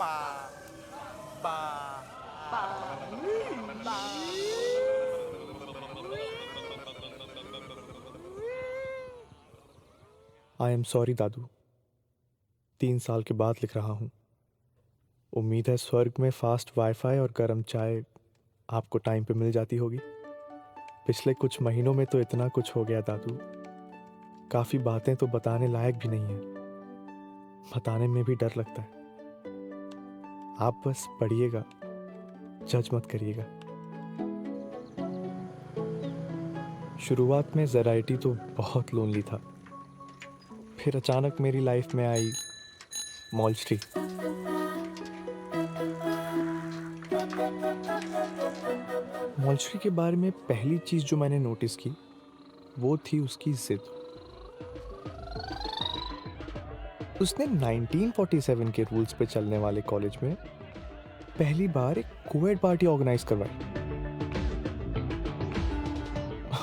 पा पा आई am sorry दादू, 3 साल के बाद लिख रहा हूँ। उम्मीद है स्वर्ग में फास्ट वाईफाई और गर्म चाय आपको टाइम पे मिल जाती होगी। पिछले कुछ महीनों में तो इतना कुछ हो गया दादू, काफ़ी बातें तो बताने लायक भी नहीं है, बताने में भी डर लगता है। आप बस पढ़िएगा, जज मत करिएगा। शुरुआत में ज़राइटी तो बहुत लोनली था, फिर अचानक मेरी लाइफ में आई मॉल्स्ट्री। मॉल्स्ट्री के बारे में पहली चीज़ जो मैंने नोटिस की वो थी उसकी जिद। उसने 1947 के रूल्स पे चलने वाले कॉलेज में पहली बार एक कोएड पार्टी ऑर्गेनाइज करवाई।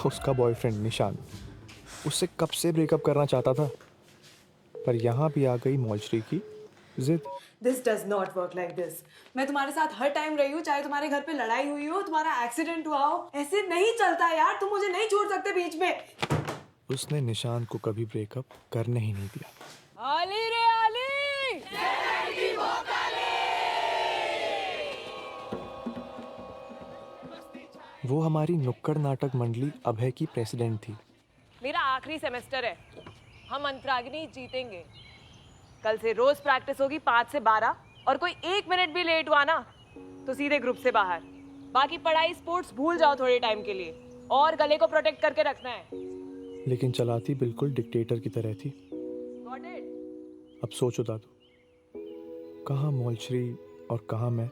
उसका बॉयफ्रेंड निशान उससे कब से ब्रेकअप करना चाहता था, पर यहाँ भी आ गई मॉल्स्ट्री की जिद। This does not work like this. मैं तुम्हारे साथ हर टाइम रही हूँ, चाहे तुम्हारे घर पे लड़ाई हुई हो, तुम्हारा एक्सीडेंट हुआ हो, ऐसे नहीं चलता यार। तुम मुझे नहीं छोड़ सकते बीच में। उसने निशान को कभी ब्रेकअप करने ही नहीं दिया। आली रे आली। वो हमारी नुक्कड़ नाटक मंडली अभय की प्रेसिडेंट थी। मेरा आखिरी सेमेस्टर है, हम अंतरागिनी जीतेंगे। कल से रोज प्रैक्टिस होगी 5 से 12, और कोई 1 मिनट भी लेट हुआ ना तो सीधे ग्रुप से बाहर। बाकी पढ़ाई स्पोर्ट्स भूल जाओ थोड़े टाइम के लिए, और गले को प्रोटेक्ट करके रखना है। लेकिन चलाती बिल्कुल डिक्टेटर की तरह थी। Got it? अब सोचो दादू, कहाँ मॉल्स्ट्री और कहाँ मैं।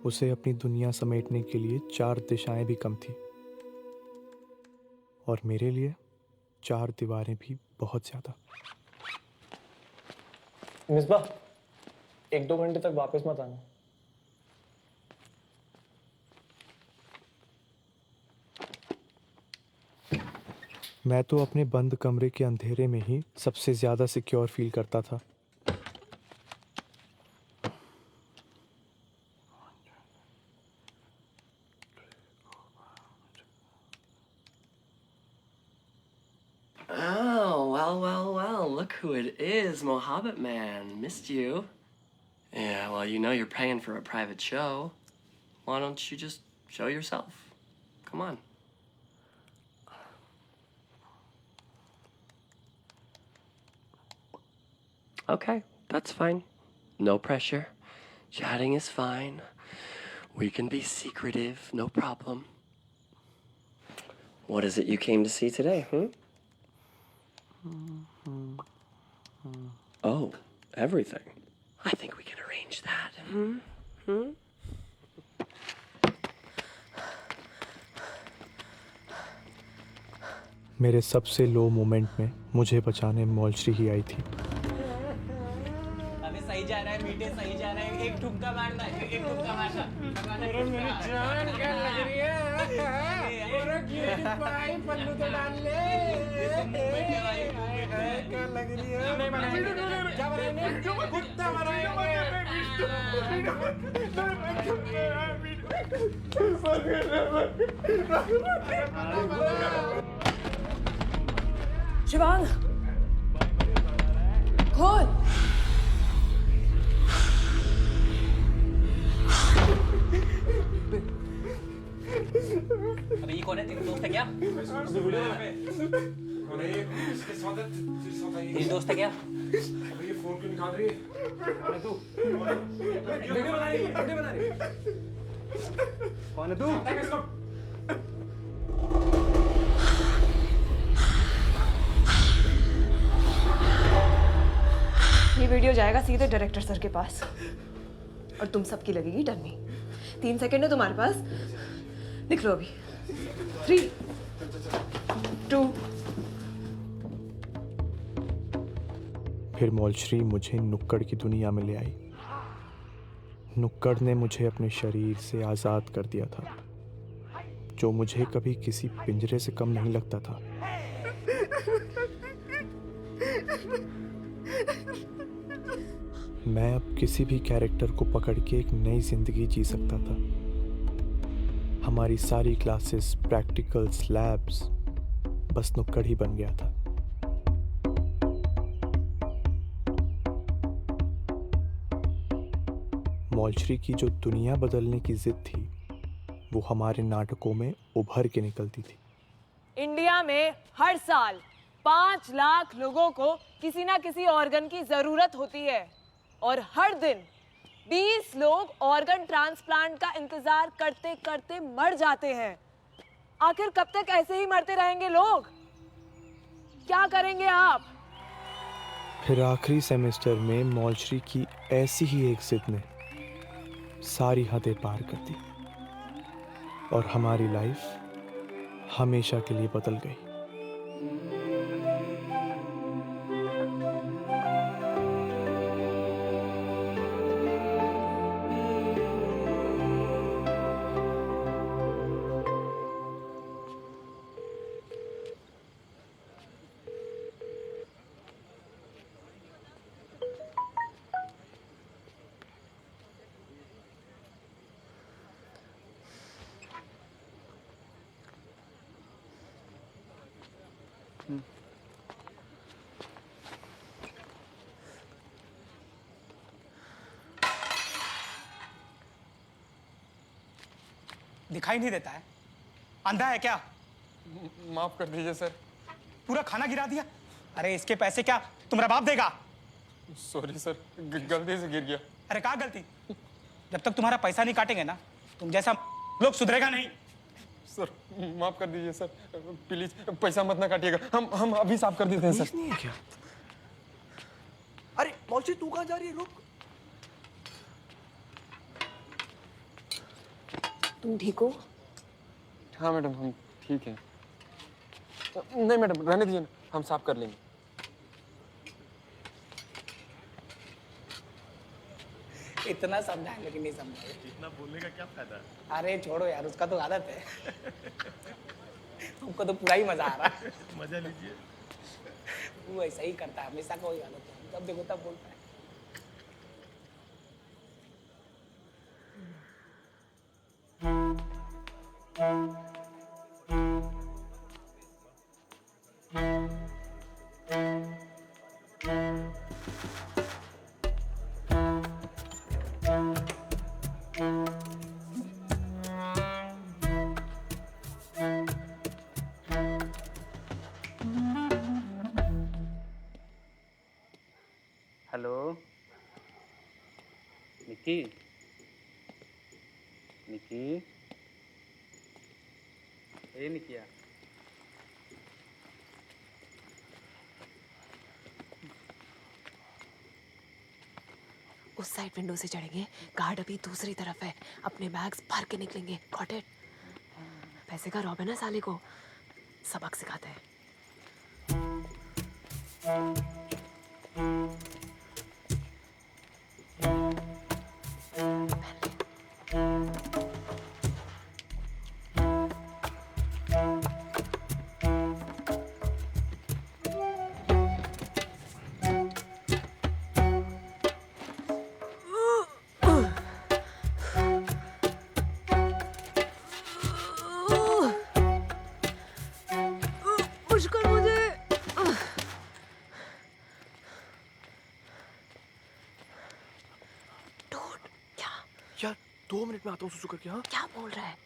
उसे अपनी दुनिया समेटने के लिए 4 दिशाएं भी कम थी, और मेरे लिए 4 दीवारें भी बहुत ज्यादा। मिसबा, 1-2 घंटे तक वापस मत आना। मैं तो अपने बंद कमरे के अंधेरे में ही सबसे ज्यादा सिक्योर फील करता था। Oh, well, look who it is, Mohabbat Man. Missed you. Yeah, well, you know you're paying for a private show. Why don't you just show yourself? Come on. Okay, that's fine. No pressure. Chatting is fine. We can be secretive, no problem. What is it you came to see today, Oh, everything. I think we can arrange that. मेरे सबसे लो moment में मुझे बचाने मॉल्स्ट्री ही आई थी। अबे सही जा रहा है मीटे, सही जा रहा है। एक ठुमका मारना, एक ठुमका मारना। अरे मेरी जान क्या लग रही है? अरे क्यूटी पाई पल्लू तो डाल ले। क्या लग रही है? नहीं बनाएंगे। क्या बनाएंगे? कुत्ता बनाएंगे। शिवांग, खोल। अबे ये कौन है? तेरा दोस्त है क्या? तेरी दोस्त है क्या? ये फोन क्यों निकाल रही है? कौन है तू? वीडियो बना रही है। कौन है तू? ये वीडियो जाएगा सीधे डायरेक्टर सर के पास, और तुम सबकी लगेगी डरनी। 3 सेकंड है तुम्हारे पास, लिख लो अभी। 3, 2। फिर मॉल्स्ट्री मुझे नुक्कड़ की दुनिया में ले आई। नुक्कड़ ने मुझे अपने शरीर से आज़ाद कर दिया था, जो मुझे कभी किसी पिंजरे से कम नहीं लगता था। मैं अब किसी भी कैरेक्टर को पकड़ के एक नई जिंदगी जी सकता था। हमारी सारी क्लासेस, प्रैक्टिकल्स, लैब्स बस नुक्कड़ ही बन गया था। मौलश्री की जो दुनिया बदलने की जिद थी वो हमारे नाटकों में उभर के निकलती थी। इंडिया में हर साल 5 लाख लोगों को किसी ना किसी ऑर्गन की जरूरत होती है और हर दिन 20 लोग ऑर्गन ट्रांसप्लांट का इंतजार करते करते मर जाते हैं। आखिर कब तक ऐसे ही मरते रहेंगे लोग? क्या करेंगे आप? फिर आखिरी सेमेस्टर में मौलश्री की ऐसी ही एक जिद ने सारी हदें पार कर दी और हमारी लाइफ हमेशा के लिए बदल गई। दिखाई नहीं देता है? अंधा है क्या? माफ कर दीजिए सर। पूरा खाना गिरा दिया। अरे इसके पैसे क्या तुम्हारा बाप देगा? सॉरी सर, गलती से गिर गया। अरे क्या गलती? जब तक तुम्हारा पैसा नहीं काटेंगे ना तुम जैसा लोग सुधरेगा नहीं। सर माफ कर दीजिए सर, प्लीज पैसा मत ना काटिएगा। हम अभी साफ कर देते हैं सर। नहीं है क्या? अरे मौलश्री तू कहाँ जा रही है? रुक। तुम ठीक हो? हाँ मैडम, हम ठीक हैं। नहीं मैडम, रहने दीजिए ना, हम साफ कर लेंगे। इतना समझाए लेकिन नहीं समझाए। इतना बोलने का क्या फायदा? अरे छोड़ो यार, उसका तो आदत है। हमको तो पूरा ही मजा आ रहा है। मजा लीजिए। वो ऐसा ही करता है, हमेशा कोई आदत है, जब देखो तब बोलता है। हेलो निकी, निकी, ए निकिया, उस साइड विंडो से चढ़ेंगे। गार्ड अभी दूसरी तरफ है। अपने बैग्स भर के निकलेंगे। Got it? पैसे का रौब है ना साले को, सबक सिखाते हैं। मुझको मुझे डूड, क्या यार 2 मिनट में आता हूँ सुसु करके। हाँ क्या बोल रहा है?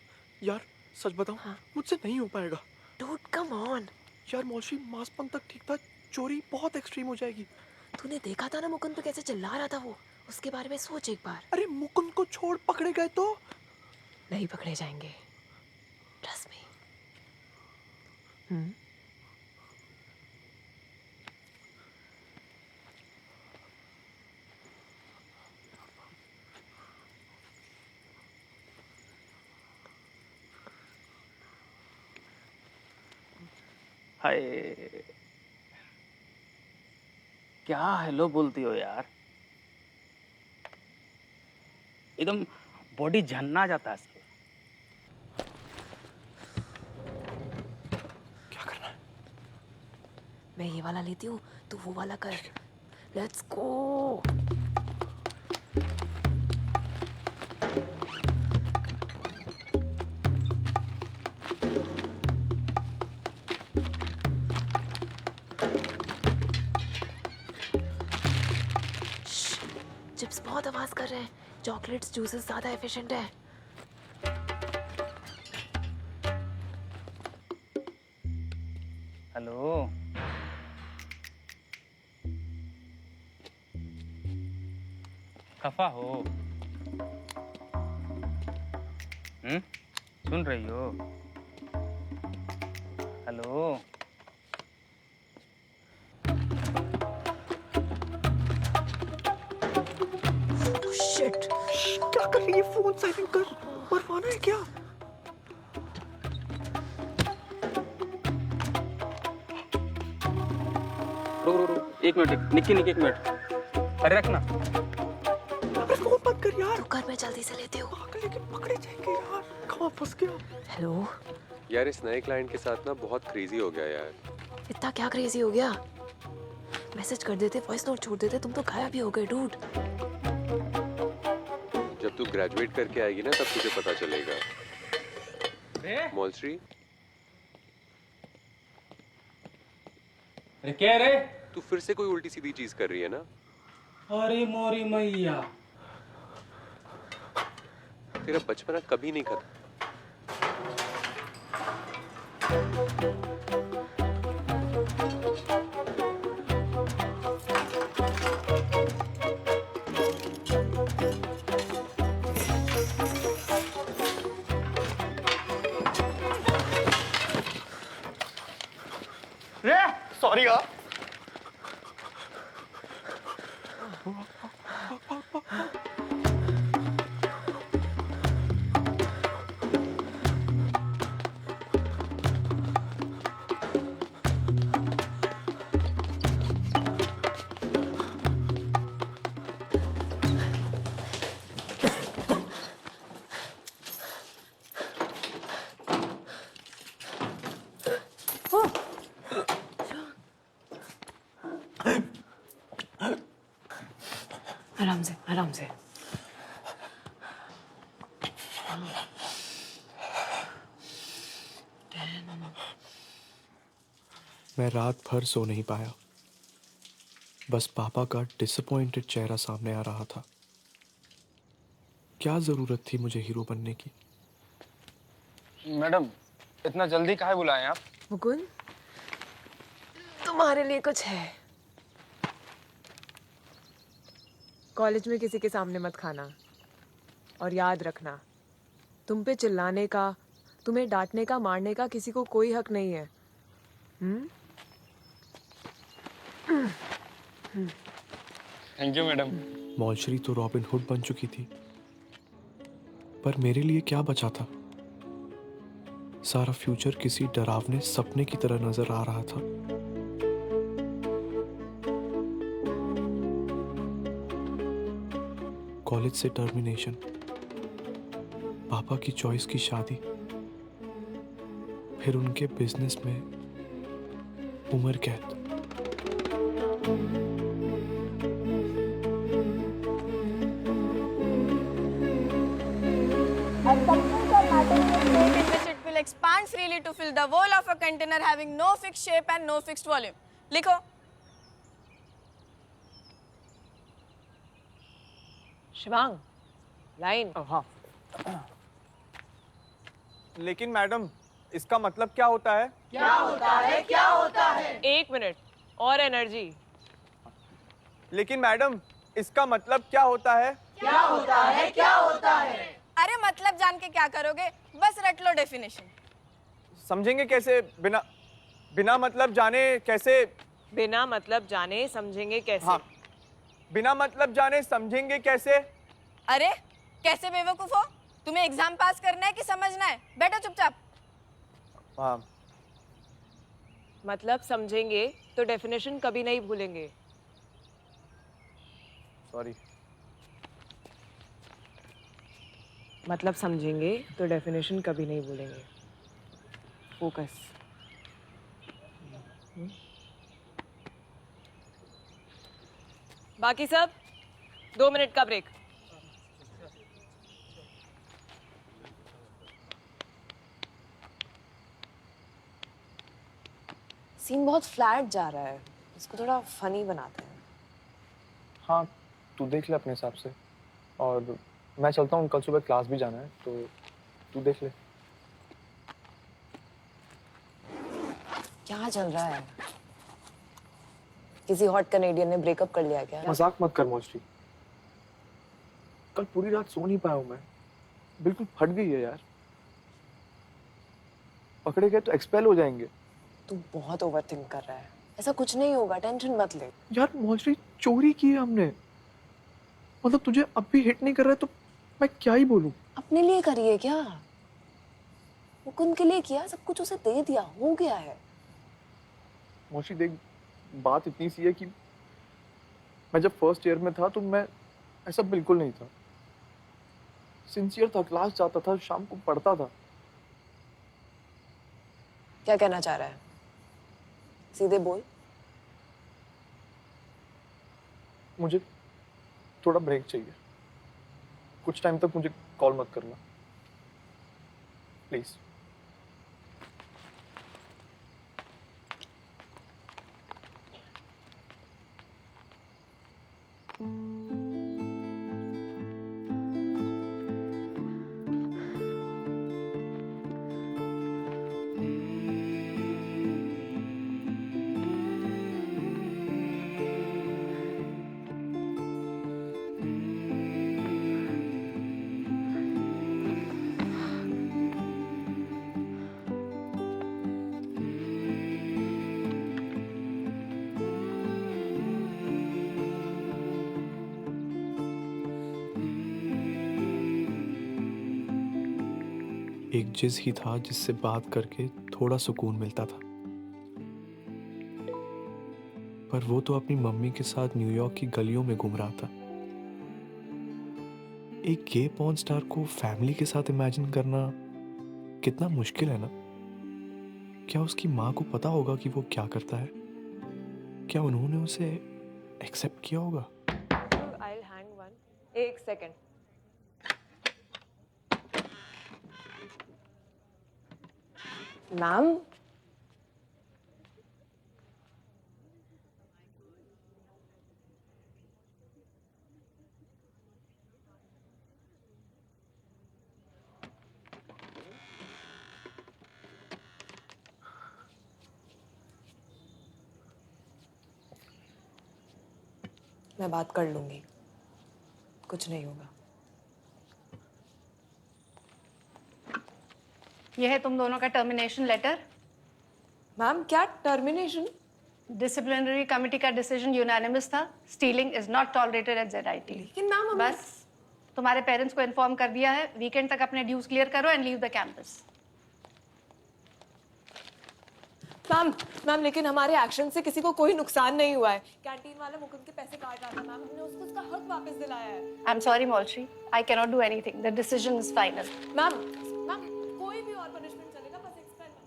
यार सच बताऊं, हाँ। मुझसे नहीं हो पाएगा। Dude come on. यार मौलश्री मासपन तक ठीक था, चोरी बहुत एक्सट्रीम हो जाएगी। तूने देखा था ना मुकुंद पे कैसे चिल्ला रहा था वो? उसके बारे में सोच एक बार। अरे मुकुंद को छोड़, पकड़े गए तो? नहीं पकड़े जाएंगे, ट्रस्ट मी। हाय, क्या हेलो बोलती हो यार? एकदम बॉडी झन्ना जाता है इसके। क्या करना है? मैं ये वाला लेती हूँ, तू वो वाला कर। Let's go. बकवास कर रहे हैं? चॉकलेट्स जूसेस ज्यादा एफिशिएंट है। हेलो, खफा हो? सुन रही हो? Hello, shit. क्या कर रही है? फोन साइलेंट कर। मरवाना है क्या? रुक, एक मिनट, निक्की, एक मिनट। अरे रखना। अरे फोन बंद कर यार। तो कर, मैं जल्दी से लेती हूँ। पागल है कि पकड़े जाएंगे यार। कहाँ फंस गया? हेलो। यार इस नए क्लाइंट के साथ ना बहुत क्रेजी हो गया यार। इतना क्या क्रेजी हो गया? मैसेज कर देते, वॉइस नोट छोड़ देते, तुम तो गायब ही हो गए डूड। जब तू ग्रेजुएट करके आएगी ना तब तुझे पता चलेगा। मॉलश्री, अरे क्या रे? तू फिर से कोई उल्टी सीधी चीज कर रही है ना? अरे मोरी मैया, तेरा बचपना कभी नहीं खत्म। सॉरी यार। आराम से, आराम से। मैं रात भर सो नहीं पाया। बस पापा का डिसअपॉइंटेड चेहरा सामने आ रहा था। क्या जरूरत थी मुझे हीरो बनने की? मैडम, इतना जल्दी काहे बुलाएं आप? मुकुंद, तुम्हारे लिए कुछ है। कॉलेज में किसी के सामने मत खाना, और याद रखना, तुम पे चिल्लाने का, तुम्हें डांटने का, मारने का किसी को कोई हक नहीं है। Thank you madam. मॉलश्री तो रॉबिन हुड बन चुकी थी, पर मेरे लिए क्या बचा था? सारा फ्यूचर किसी डरावने सपने की तरह नजर आ रहा था। कॉलेज से टर्मिनेशन, पापा की चॉइस की शादी, फिर उनके बिजनेस में उम्र कैद। Will expand freely to fill the wall of a container having no fixed shape and no fixed volume. लिखो। शिवांग, लाइन। हाँ। लेकिन मैडम, इसका मतलब क्या होता है? क्या होता है? क्या होता है? 1 मिनट और एनर्जी। लेकिन मैडम, इसका मतलब क्या होता है? क्या होता है? क्या होता है? अरे मतलब जान के क्या करोगे? बस रट लो डेफिनेशन। समझेंगे कैसे? बिना मतलब जाने कैसे? बिना मतलब जाने समझेंगे कैसे? हाँ, बिना मतलब जाने समझेंगे कैसे? अरे कैसे बेवकूफ हो? तुम्हें एग्जाम पास करना है कि समझना है? बैठो चुपचाप। हाँ। मतलब समझेंगे तो डेफिनेशन कभी नहीं भूलेंगे। सॉरी। मतलब समझेंगे तो डेफिनेशन कभी नहीं भूलेंगे। फोकस। बाकी सब 2 मिनट का ब्रेक। सीन बहुत फ्लैट जा रहा है, इसको थोड़ा फनी बनाते हैं। हाँ, तू देख ले अपने हिसाब से। और मैं चलता हूँ, कल सुबह क्लास भी जाना है, तो तू देख ले। क्या चल रहा है? किसी हॉट कनेडियन ने ब्रेकअप कर लिया क्या? मजाक मत कर मौसी। कल पूरी रात सो नहीं पाया हूँ मैं, बिल्कुल फट गई है यार। पकड़े गए तो एक्सपेल हो जाएंगे। तू बहुत ओवरथिंक कर रहा है। ऐसा कुछ नहीं होगा, टेंशन मत ले। यार मौसी, चोरी की है हमने, मतलब तुझे अब भी हिट नहीं कर रहा है तो मैं क्या ही बोलूं। अपने लिए करिए क्या? मुकुंद के लिए किया, सब कुछ उसे दे दिया, हो गया है। मौसी देख, बात इतनी सी है कि मैं जब फर्स्ट ईयर में था तो मैं ऐसा बिल्कुल नहीं था। सिंसियर था, क्लास जाता था, शाम को पढ़ता था। क्या कहना चाह रहा है? सीधे बोल। मुझे थोड़ा ब्रेक चाहिए, कुछ टाइम तक मुझे कॉल मत करना प्लीज। एक जिस ही था जिससे बात करके थोड़ा सुकून मिलता था, पर वो तो अपनी मम्मी के साथ न्यूयॉर्क की गलियों में घूम रहा था। एक गे पॉर्न स्टार को फैमिली के साथ इमेजिन करना कितना मुश्किल है ना। क्या उसकी माँ को पता होगा कि वो क्या करता है? क्या उन्होंने उसे एक्सेप्ट किया होगा? I'll hang one. एक सेकंड। मैम, मैं बात कर लूंगी, कुछ नहीं होगा। यह है तुम दोनों का टर्मिनेशन लेटर। मैम, क्या टर्मिनेशन? डिसिप्लिनरी कमेटी का डिसीजन यूनानिमस था। Stealing is not tolerated at ZIT। लेकिन मैम, बस तुम्हारे पेरेंट्स को इन्फॉर्म कर दिया है। वीकेंड तक अपने ड्यूज क्लियर करो and leave the campus. Ma'am, लेकिन हमारे एक्शन से किसी को कोई नुकसान नहीं हुआ है। कैंटीन वाला मुकुंद के पैसे काट रहा था मैम, हमने उसको उसका हक वापस दिलाया है। I am sorry Molshi, I can not do anything. The decision is final. Ma'am, कोई भी और पनिशमेंट चलेगा, बस एक्सपेल मत।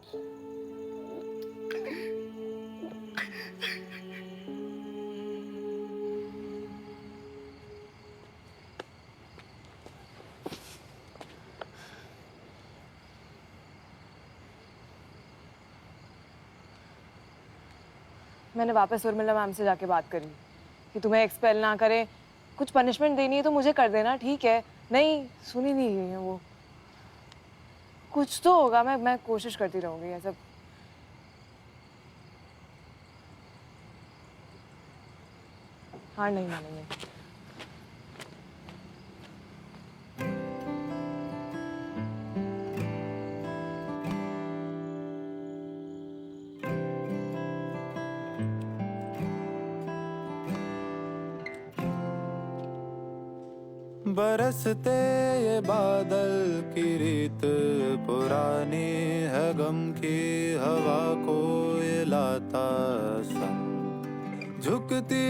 मैंने वापस उर्मिला मैम से जाके बात करी कि तुम्हें एक्सपेल ना करे, कुछ पनिशमेंट देनी है तो मुझे कर देना, ठीक है? नहीं, सुनी नहीं है वो। कुछ तो होगा, मैं कोशिश करती रहूंगी। ऐसा हार नहीं मानेंगे। बरसते ये बादल की रीत पुरानी है, गम की हवा को ये लाता संग। झुकती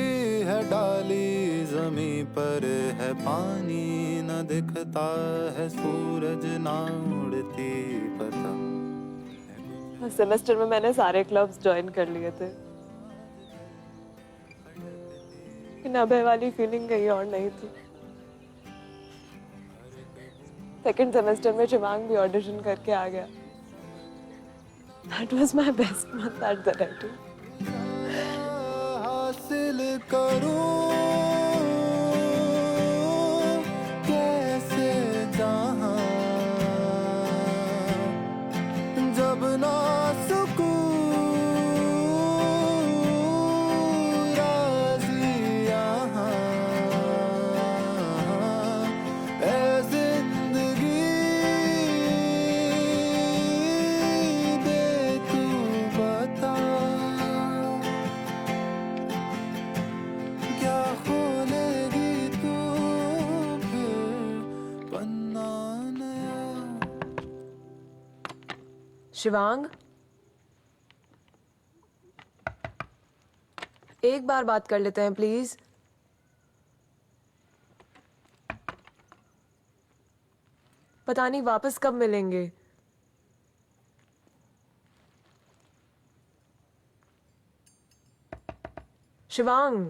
है डाली जमीन पर है पानी, न दिखता है सूरज, ना उड़ती पतंग। सेमेस्टर में मैंने सारे क्लब्स ज्वाइन कर लिए थे, अभय वाली फीलिंग कहीं और नहीं थी। सेकेंड सेमेस्टर में शिवांग भी ऑडिशन करके आ गया। That was my best month at the writing. हासिल करूं अपना सुकून राजी यहाँ ऐ जिंदगी दे तू बता क्या खोलेगी तू फिर पन्ना नया। शिवांग, एक बार बात कर लेते हैं प्लीज। पता नहीं वापस कब मिलेंगे। Shivang,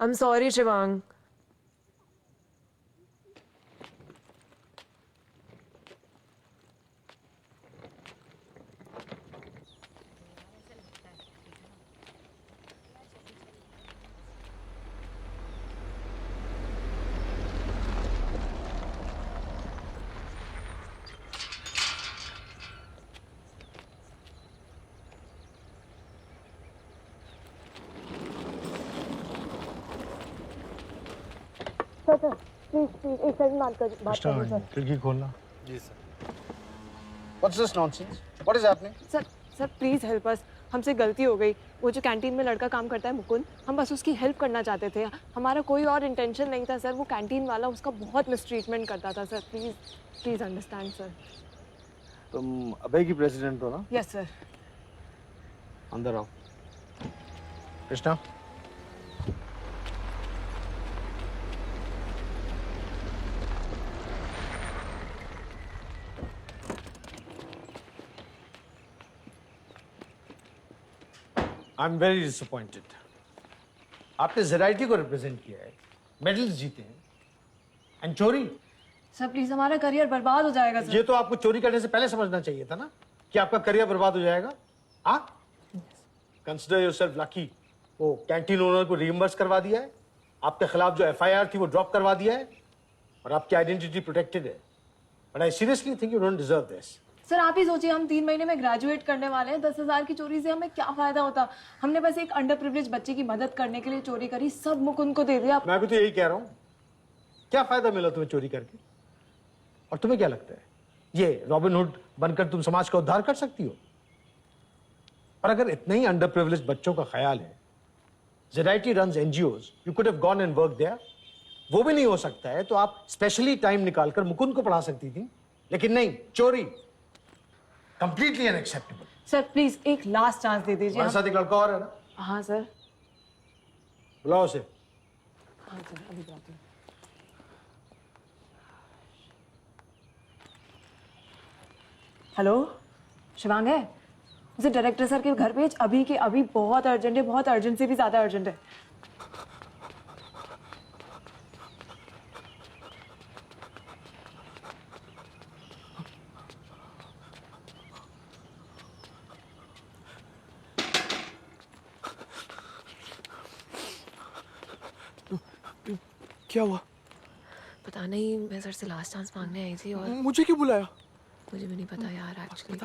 I am sorry Shivang. Sir sir please please एक सेकंड बात करो सर। खिड़की खोलना। जी sir. What's this nonsense? What is happening? Sir sir please help us, हमसे गलती हो गई। वो जो कैंटीन में लड़का काम करता है मुकुंद, हम बस उसकी हेल्प करना चाहते थे, हमारा कोई और इंटेंशन नहीं था सर। वो कैंटीन वाला उसका बहुत मिसट्रीटमेंट करता था sir. Please please understand sir. तुम अभय की प्रेसिडेंट हो ना? Yes sir. अंदर आओ। कृष्णा, आई एम वेरी डिसअपॉइंटेड। आपने जेराइटी को रिप्रेजेंट किया है, मेडल्स जीते हैं, एंड चोरी। सर प्लीज हमारा करियर बर्बाद हो जाएगा सर। ये तो आपको चोरी करने से पहले समझना चाहिए था ना कि आपका करियर बर्बाद हो जाएगा। हाँ, कंसिडर योरसेल्फ लकी। वो कैंटीन ओनर को रीइंबर्स करवा दिया है, आपके खिलाफ जो एफआईआर थी वो ड्रॉप करवा दिया है, और आपकी आइडेंटिटी प्रोटेक्टेड है। But I seriously think you don't deserve this. Sir आप ही सोचिए, हम 3 महीने में ग्रेजुएट करने वाले हैं। 10,000 की चोरी से हमें क्या फायदा होता। हमने बस एक अंडर प्रिविलेज बच्चे की मदद करने के लिए चोरी करी, सब मुकुंद को दे दिया। मैं भी तो यही कह रहा हूँ, क्या फायदा मिला तुम्हें चोरी करके? और तुम्हें क्या लगता है ये रॉबिन हुड बनकर तुम समाज का उद्धार कर सकती हो? और अगर इतने ही अंडर प्रिविलेज बच्चों का ख्याल है, जेराइटी runs NGOs, you could have gone and work there. वो भी नहीं हो सकता है तो आप स्पेशली टाइम निकालकर मुकुंद को पढ़ा सकती थी, लेकिन नहीं, चोरी। Completely unacceptable. सर प्लीज एक लास्ट चांस दे दीजिए। हमारे साथ एक लड़का और है ना? हाँ सर। बुलाओ उसे। हाँ सर, अभी बुलाती हूँ। हेलो, शिवांग है? उसे डायरेक्टर सर के घर भेज अभी के अभी, बहुत अर्जेंट है, बहुत अर्जेंट से भी ज्यादा अर्जेंट है। क्या हुआ? पता नहीं, मैं सर से लास्ट चांस मांगने आई थी और मुझे क्यों बुलाया? मुझे भी नहीं पता यार actually.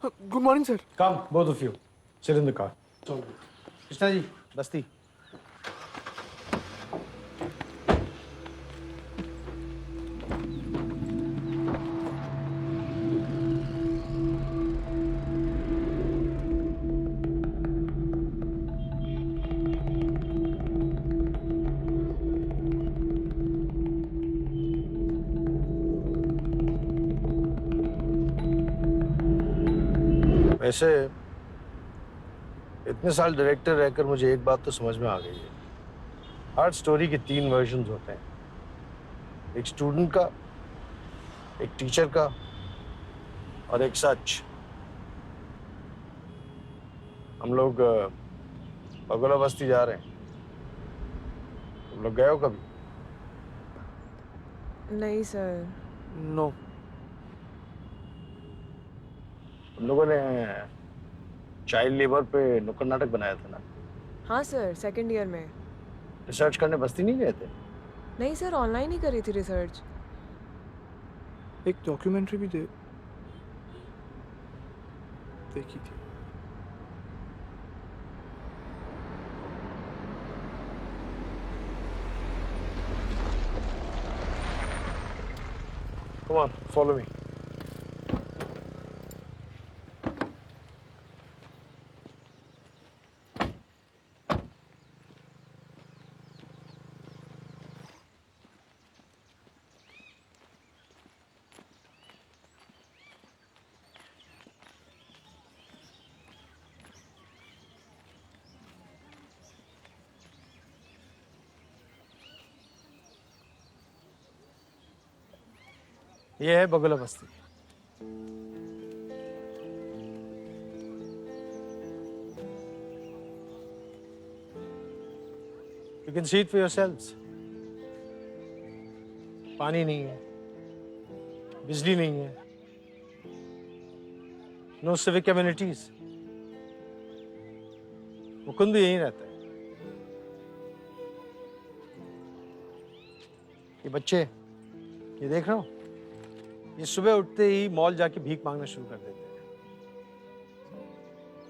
Good morning sir. Come both of you, sit in the car. Krishna ji, बस्ती। वैसे इतने साल डायरेक्टर रहकर मुझे एक बात तो समझ में आ गई है, हर स्टोरी के 3 वर्जन्स होते हैं, एक स्टूडेंट का, एक टीचर का और एक सच। हम लोग बगोला बस्ती जा रहे हैं, तुम लोग गए हो कभी? नहीं सर। नो। हम लोगों ने चाइल्ड लेबर पे नुक्कड़ नाटक बनाया था ना? हाँ सर, 2nd ईयर में। रिसर्च करने बस्ती नहीं गए थे? नहीं सर, ऑनलाइन ही करी थी रिसर्च। एक डॉक्यूमेंट्री भी देखी थी। Come on, follow me. ये है बगुला बस्ती। You can see it for yourselves. पानी नहीं है, बिजली नहीं है, no civic amenities. मुकुंद भी यहीं रहता है। ये बच्चे, ये देख रहे हो? ये सुबह उठते ही मॉल जाके भीख मांगना शुरू कर देते हैं।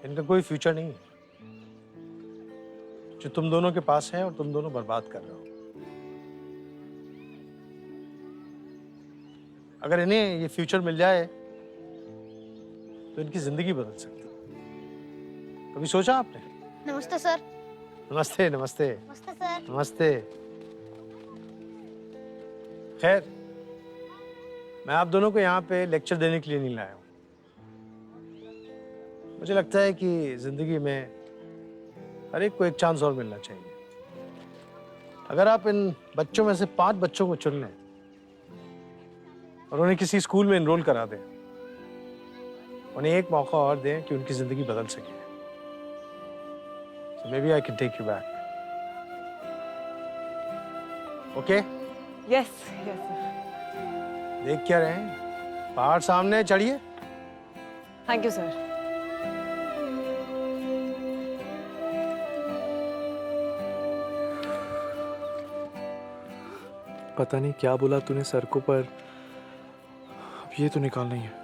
इनका कोई फ्यूचर नहीं है जो तुम दोनों के पास है और तुम दोनों बर्बाद कर रहे हो। अगर इन्हें ये फ्यूचर मिल जाए तो इनकी जिंदगी बदल सकती है। कभी सोचा आपने? नमस्ते सर। नमस्ते नमस्ते नमस्ते सर। नमस्ते। खैर, मैं आप दोनों को यहाँ पे लेक्चर देने के लिए नहीं लाया हूँ। मुझे लगता है कि जिंदगी में हर एक को एक चांस और मिलना चाहिए। अगर आप इन बच्चों में से 5 बच्चों को चुन लें और उन्हें किसी स्कूल में एनरोल करा दें, उन्हें एक मौका और दें कि उनकी जिंदगी बदल सके। So maybe I can take you back. Okay? Yes, yes sir. देख क्या रहे हैं? पहाड़ सामने, चढ़िए। Thank you sir. पता नहीं क्या बोला तूने सर को, पर अब ये तो निकालना ही है।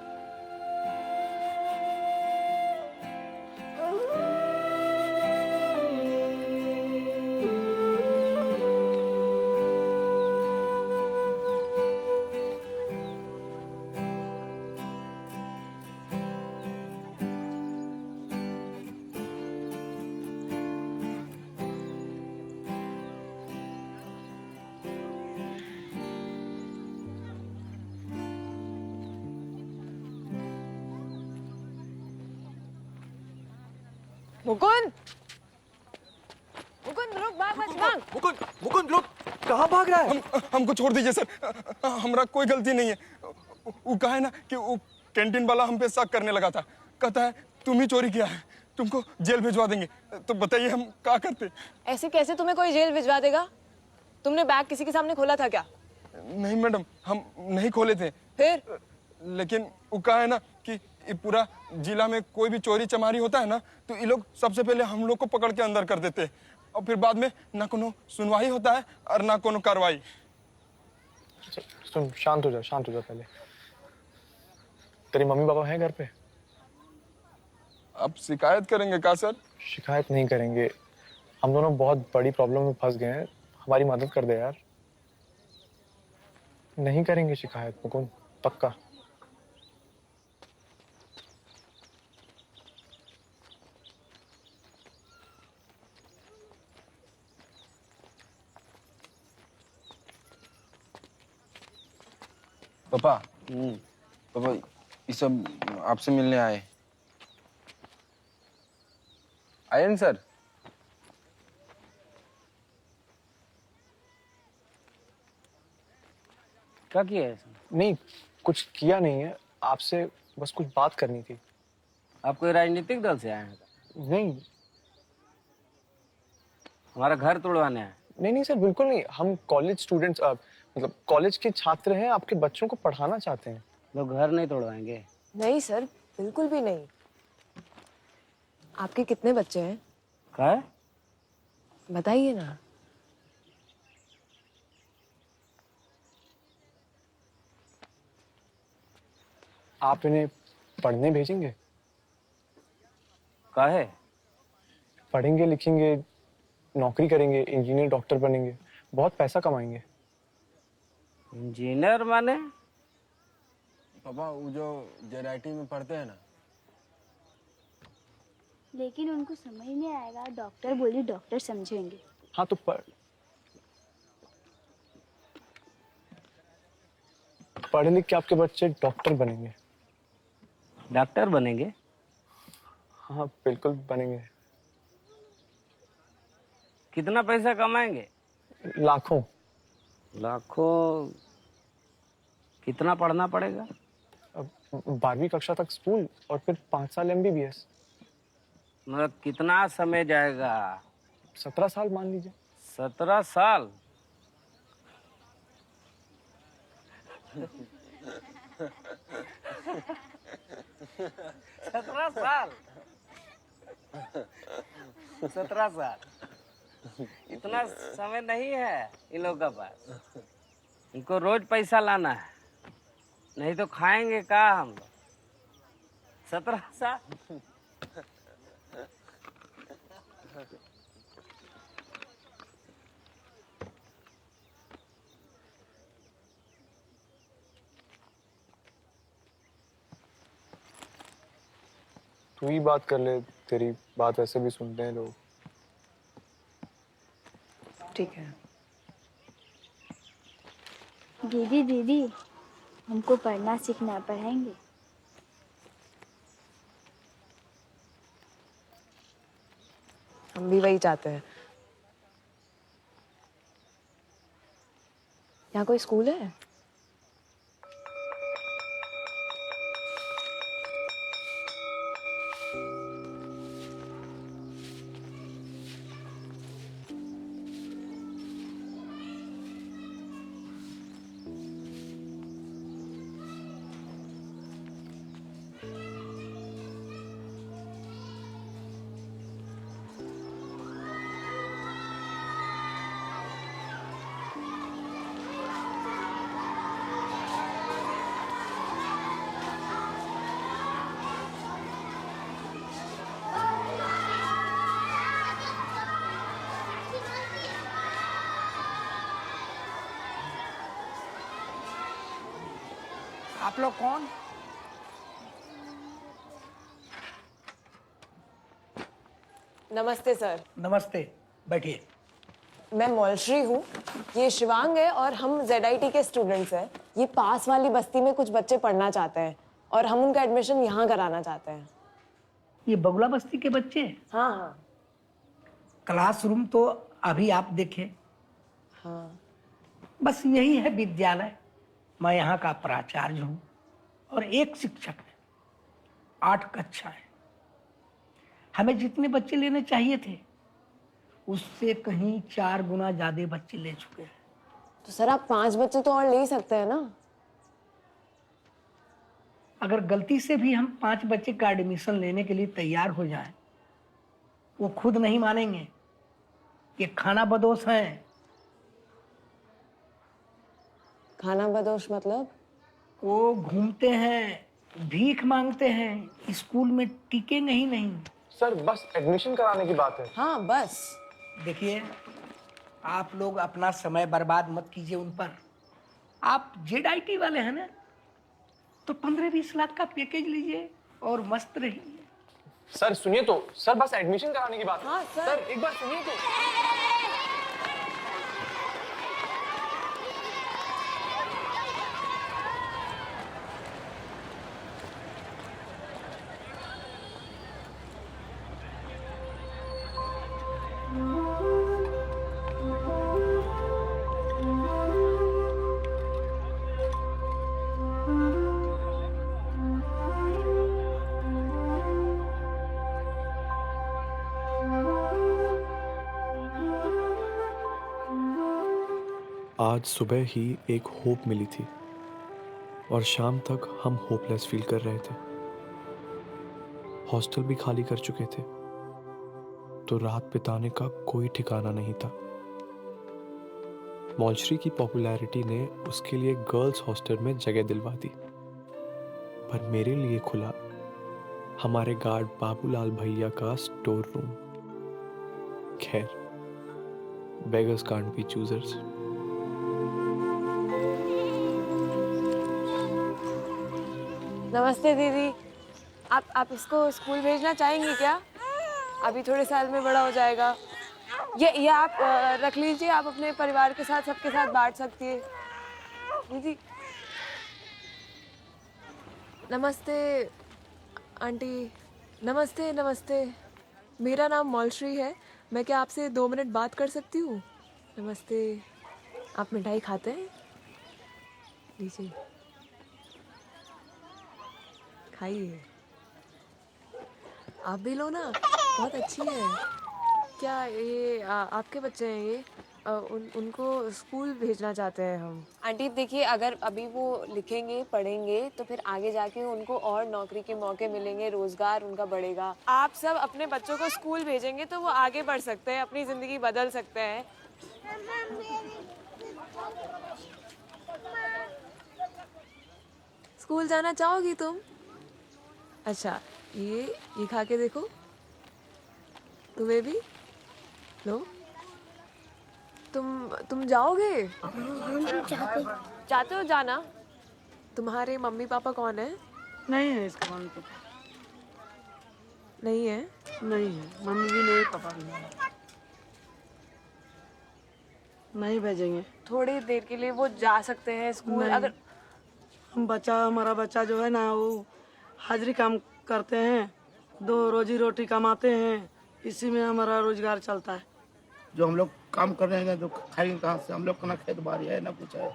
मुकुंद, मुकुंद रुक, भाग मत, भाग। मुकुंद रुक, कहाँ भाग रहा है? हमको छोड़ दीजिए सर, हमारा कोई गलती नहीं है। वो कहा है ना कि वो कैंटीन वाला हम पे शक करने लगा था, कहता है तुम ही चोरी किया है, तुमको जेल भिजवा देंगे। तो बताइए हम क्या करते? ऐसे कैसे तुम्हें कोई जेल भिजवा देगा? तुमने बैग किसी के सामने खोला था क्या? नहीं मैडम, हम नहीं खोले थे। फिर? लेकिन वो कहा है ना कि ये पूरा जिला में कोई भी चोरी चमारी होता है ना, तो ये लोग सबसे पहले हम लोग को पकड़ के अंदर कर देते हैं और फिर बाद में ना कोनो सुनवाई होता है और ना कोनो कार्रवाई। सुन, शांत हो जा, शांत हो जा पहले। तेरी मम्मी पापा हैं घर पे? अब शिकायत करेंगे क्या सर? शिकायत नहीं करेंगे, हम दोनों बहुत बड़ी प्रॉब्लम में फंस गए हैं, हमारी मदद कर दे यार। नहीं करेंगे शिकायत मुकुंद, पक्का। पापा, पापा ये सब आपसे मिलने आए ना सर? क्या किया है? नहीं, कुछ किया नहीं है, आपसे बस कुछ बात करनी थी। आप कोई राजनीतिक दल से आए हैं? नहीं। हमारा घर तोड़वाने आए? नहीं नहीं सर, बिल्कुल नहीं। हम कॉलेज स्टूडेंट्स, मतलब कॉलेज के छात्र हैं, आपके बच्चों को पढ़ाना चाहते हैं। लोग घर नहीं तोड़वाएंगे? नहीं सर, बिल्कुल भी नहीं। आपके कितने बच्चे हैं? क्या है? बताइए ना। आप इन्हें पढ़ने भेजेंगे? काहे? पढ़ेंगे, लिखेंगे, नौकरी करेंगे, इंजीनियर, डॉक्टर बनेंगे, बहुत पैसा कमाएंगे। इंजीनियर माने? पापा वो जो जेआईटी में पढ़ते हैं ना। लेकिन उनको समझ नहीं आएगा। डॉक्टर बोली डॉक्टर समझेंगे। हाँ तो पढ़ लिख के आपके बच्चे डॉक्टर बनेंगे। डॉक्टर बनेंगे? हाँ बिल्कुल बनेंगे। कितना पैसा कमाएंगे? लाखों। लाखों? कितना पढ़ना पड़ेगा? 12वीं कक्षा तक स्कूल और फिर 5 साल MBBS। मतलब कितना समय जाएगा? 17 साल मान लीजिए। 17 साल? सत्रह साल? 17 साल इतना समय नहीं है इन लोगों का पास। इनको रोज पैसा लाना है, नहीं तो खाएंगे क्या हम लोग? 17 साल? तू ही बात कर ले, तेरी बात वैसे भी सुनते हैं लोग। ठीक है। दीदी दीदी, हमको पढ़ना सीखना पढ़ाएंगे? हम भी वही चाहते हैं। यहाँ कोई स्कूल है? आप लोग कौन? नमस्ते सर। नमस्ते, बैठिए। मैं मौलश्री हूँ, ये शिवांग है और हम ZIT के स्टूडेंट्स हैं। ये पास वाली बस्ती में कुछ बच्चे पढ़ना चाहते हैं और हम उनका एडमिशन यहाँ कराना चाहते हैं। ये बगुला बस्ती के बच्चे? हाँ हाँ। क्लासरूम तो अभी आप देखें। हाँ। बस यही है विद्यालय। मैं यहाँ का प्राचार्य हूँ और एक शिक्षक है। 8 कक्षाएं। हमें जितने बच्चे लेने चाहिए थे उससे कहीं 4 गुना ज्यादा बच्चे ले चुके हैं। तो सर आप 5 बच्चे तो और ले ही सकते हैं ना? अगर गलती से भी हम 5 बच्चे का एडमिशन लेने के लिए तैयार हो जाएं, वो खुद नहीं मानेंगे। ये खाना बदोश हैं। खाना बदोश मतलब? वो घूमते हैं, भीख मांगते हैं, स्कूल में टिकेंगे ही नहीं। सर बस एडमिशन कराने की बात है। हाँ बस। देखिए, आप लोग अपना समय बर्बाद मत कीजिए उन पर। आप ZIT वाले हैं ना, तो 15-20 लाख का पैकेज लीजिए और मस्त रहिए। सर सुनिए तो, सर बस एडमिशन कराने की बात है। हाँ सर एक बार सुनिए तो। आज सुबह ही एक होप मिली थी और शाम तक हम होपलेस फील कर रहे थे। हॉस्टल भी खाली कर चुके थे, तो रात बिताने का कोई ठिकाना नहीं था। मौलश्री की पॉपुलैरिटी ने उसके लिए गर्ल्स हॉस्टल में जगह दिलवा दी। पर मेरे लिए खुला हमारे गार्ड बाबूलाल भैया का स्टोर रूम। खैर, बेगर्स कांट बी चूजर्स। नमस्ते दीदी। आप इसको स्कूल भेजना चाहेंगी क्या? अभी थोड़े साल में बड़ा हो जाएगा। ये आप रख लीजिए, आप अपने परिवार के साथ सबके साथ बांट सकती है। दीदी नमस्ते आंटी। नमस्ते नमस्ते। मेरा नाम मौलश्री है। मैं क्या आपसे 2 मिनट बात कर सकती हूँ? नमस्ते। आप मिठाई खाते हैं? लीजिए, खाइए। आप भी लो ना, बहुत अच्छी है। क्या ये आपके बच्चे हैं ये? उनको स्कूल भेजना चाहते हैं हम। आंटी देखिए, अगर अभी वो लिखेंगे पढ़ेंगे तो फिर आगे जाके उनको और नौकरी के मौके मिलेंगे, रोजगार उनका बढ़ेगा। आप सब अपने बच्चों को स्कूल भेजेंगे तो वो आगे बढ़ सकते हैं, अपनी जिंदगी बदल सकते हैं। स्कूल जाना चाहोगी तुम? अच्छा, ये खा के देखो। तुम्हें भी लो। तुम जाओगे? चाहते हो जाना? तुम्हारे मम्मी पापा कौन है? नहीं है इसका मम्मी पापा। नहीं है? नहीं है, मम्मी भी नहीं, पापा भी नहीं। नहीं भेजेंगे। थोड़ी देर के लिए वो जा सकते हैं स्कूल। अगर हमारा बच्चा जो है ना, वो हाजिरी काम करते हैं, 2 रोजी रोटी कमाते हैं, इसी में हमारा रोजगार चलता है। जो हम लोग काम कर रहे हैं, जो खाएंगे कहाँ से? हम लोग का ना खेत बाड़ी है ना कुछ है।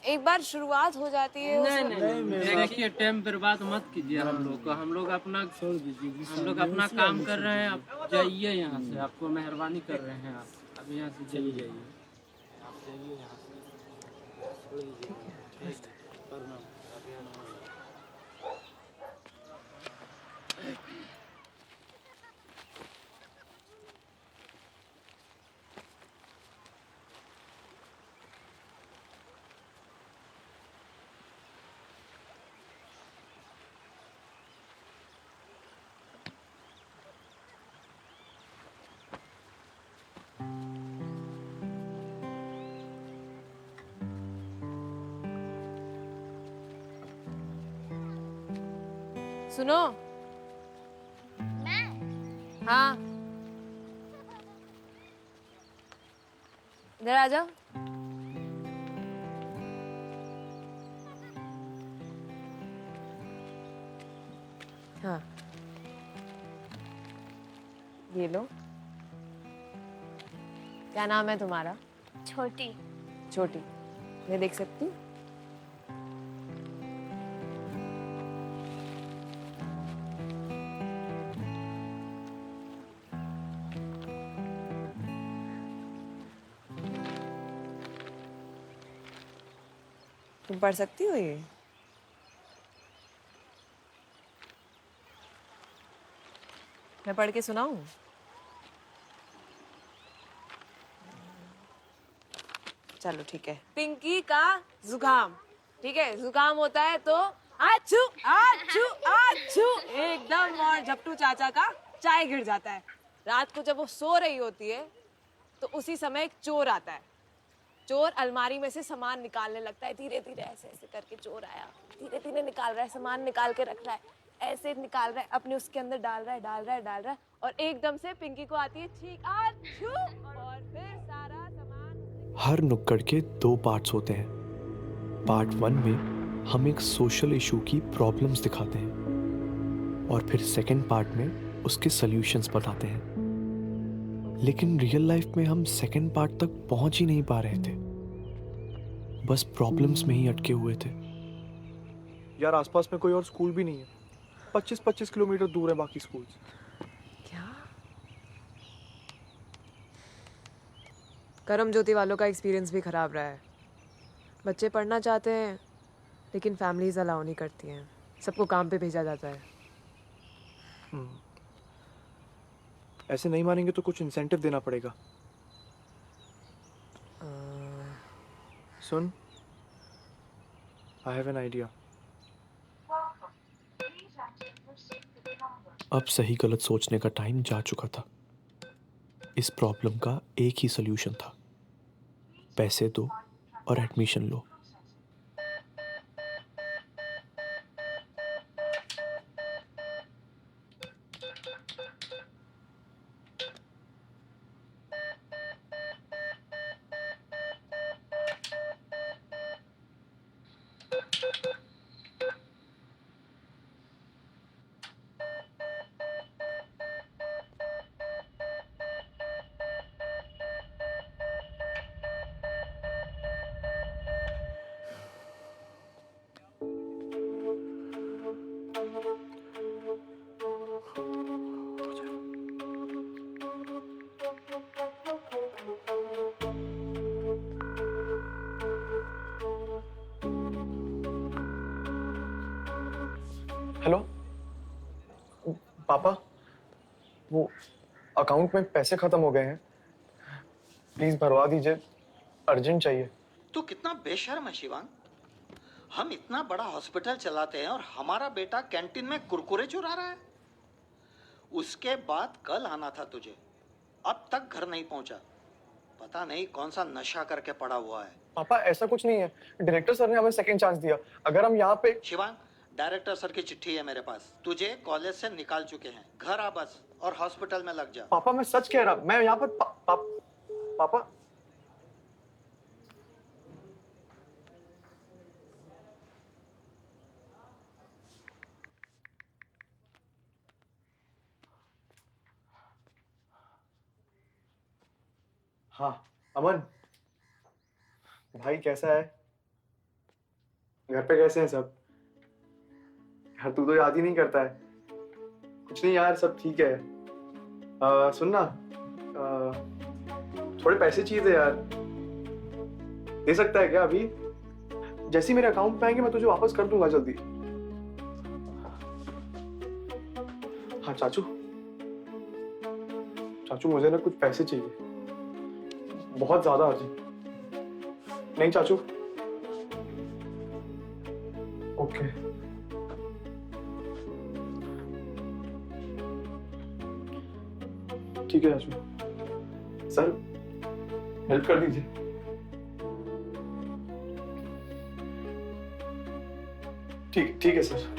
एक बार शुरुआत हो जाती है। नहीं, देखिए टाइम बर्बाद मत कीजिए हम लोग का। हम लोग अपना छोड़ दीजिए, हम लोग अपना काम कर रहे हैं। आप जाइए यहाँ से, आपको मेहरबानी कर रहे हैं। आप अब यहाँ से चली जाइए, आप जाइए यहाँ से। सुनो। हाँ, इधर आ जाओ। हाँ, ये लो। क्या नाम है तुम्हारा? छोटी। छोटी। मैं देख सकती हूँ? तुम पढ़ सकती हो ये? मैं पढ़ के सुनाऊं? चलो ठीक है। पिंकी का जुकाम। ठीक है, जुकाम होता है तो आछू आछू आछू एकदम, और झपटू चाचा का चाय गिर जाता है। रात को जब वो सो रही होती है तो उसी समय एक चोर आता है। चोर अलमारी में से सामान निकालने लगता है, धीरे धीरे ऐसे ऐसे करके। चोर आया, धीरे धीरे निकाल रहा है, सामान निकाल के रख रहा है, ऐसे निकाल रहा है, अपने उसके अंदर डाल रहा है, डाल रहा है, डाल रहा है, और एकदम से पिंकी को आती है छींक, आछू, और फिर सारा सामान। हर नुक्कड़ के 2 पार्ट्स होते हैं। पार्ट 1 में हम एक सोशल इशू की प्रॉब्लम्स दिखाते हैं और फिर सेकंड पार्ट में उसके सॉल्यूशंस बताते हैं। लेकिन रियल लाइफ में हम सेकंड पार्ट तक पहुंच ही नहीं पा रहे थे, बस प्रॉब्लम्स में ही अटके हुए थे। यार आसपास में कोई और स्कूल भी नहीं है। 25-25 किलोमीटर दूर है बाकी स्कूल्स। क्या? करम ज्योति वालों का एक्सपीरियंस भी खराब रहा है। बच्चे पढ़ना चाहते हैं लेकिन फैमिलीज अलाउ नहीं करती हैं, सबको काम पे भेजा जाता है। ऐसे नहीं मानेंगे तो कुछ इंसेंटिव देना पड़ेगा। सुन, आई हैव एन आइडिया। अब सही गलत सोचने का टाइम जा चुका था। इस प्रॉब्लम का एक ही सॉल्यूशन था, पैसे दो और एडमिशन लो। हेलो पापा, वो अकाउंट में पैसे खत्म हो गए हैं, प्लीज भरवा दीजिए, अर्जेंट चाहिए। तू कितना बेशर्म है शिवांग। हम इतना बड़ा हॉस्पिटल चलाते हैं और हमारा बेटा कैंटीन में कुरकुरे चुरा रहा है। उसके बाद कल आना था तुझे, अब तक घर नहीं पहुंचा। पता नहीं कौन सा नशा करके पड़ा हुआ है। पापा ऐसा कुछ नहीं है, डायरेक्टर सर ने हमें सेकंड चांस दिया। अगर हम यहाँ पे शिवांग, डायरेक्टर सर की चिट्ठी है मेरे पास, तुझे कॉलेज से निकाल चुके हैं। घर आ बस और हॉस्पिटल में लग जा। पापा मैं सच कह रहा, मैं यहाँ पर पापा हाँ अमन भाई कैसा है? घर पे कैसे हैं सब? यार तू तो याद ही नहीं करता है। कुछ नहीं यार, सब ठीक है। सुन ना, थोड़े पैसे चाहिए थे यार, दे सकता है क्या अभी? जैसे ही मेरे अकाउंट में आएंगे मैं तुझे वापस कर दूंगा जल्दी। हाँ चाचू मुझे ना कुछ पैसे चाहिए, बहुत ज्यादा अर्जेंट। नहीं चाचू, ओके ठीक है चाचू। सर हेल्प कर दीजिए। ठीक है सर।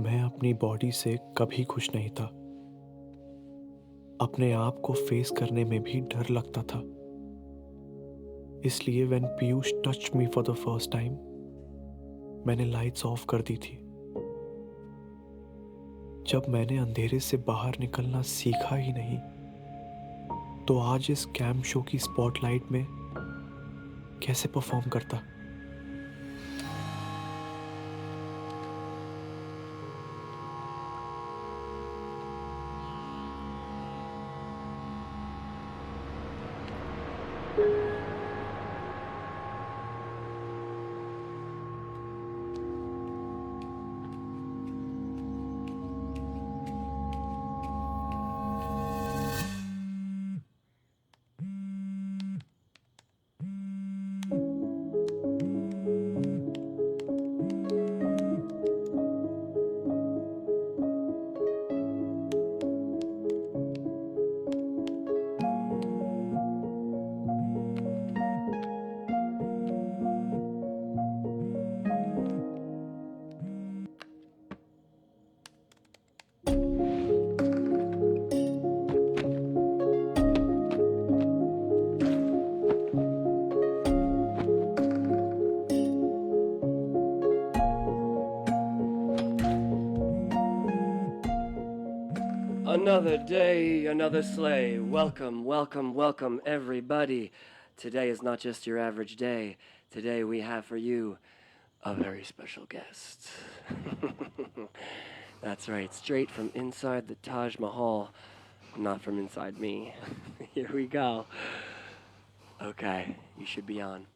मैं अपनी बॉडी से कभी खुश नहीं था। अपने आप को फेस करने में भी डर लगता था। इसलिए when Piyush touched me for the first time, मैंने लाइट्स ऑफ कर दी थी। जब मैंने अंधेरे से बाहर निकलना सीखा ही नहीं, तो आज इस कैम शो की स्पॉटलाइट में कैसे परफॉर्म करता? Another day, another sleigh. Welcome, welcome, welcome, everybody. Today is not just your average day. Today we have for you a very special guest. That's right, straight from inside the Taj Mahal. Not from inside me. Here we go. Okay, you should be on.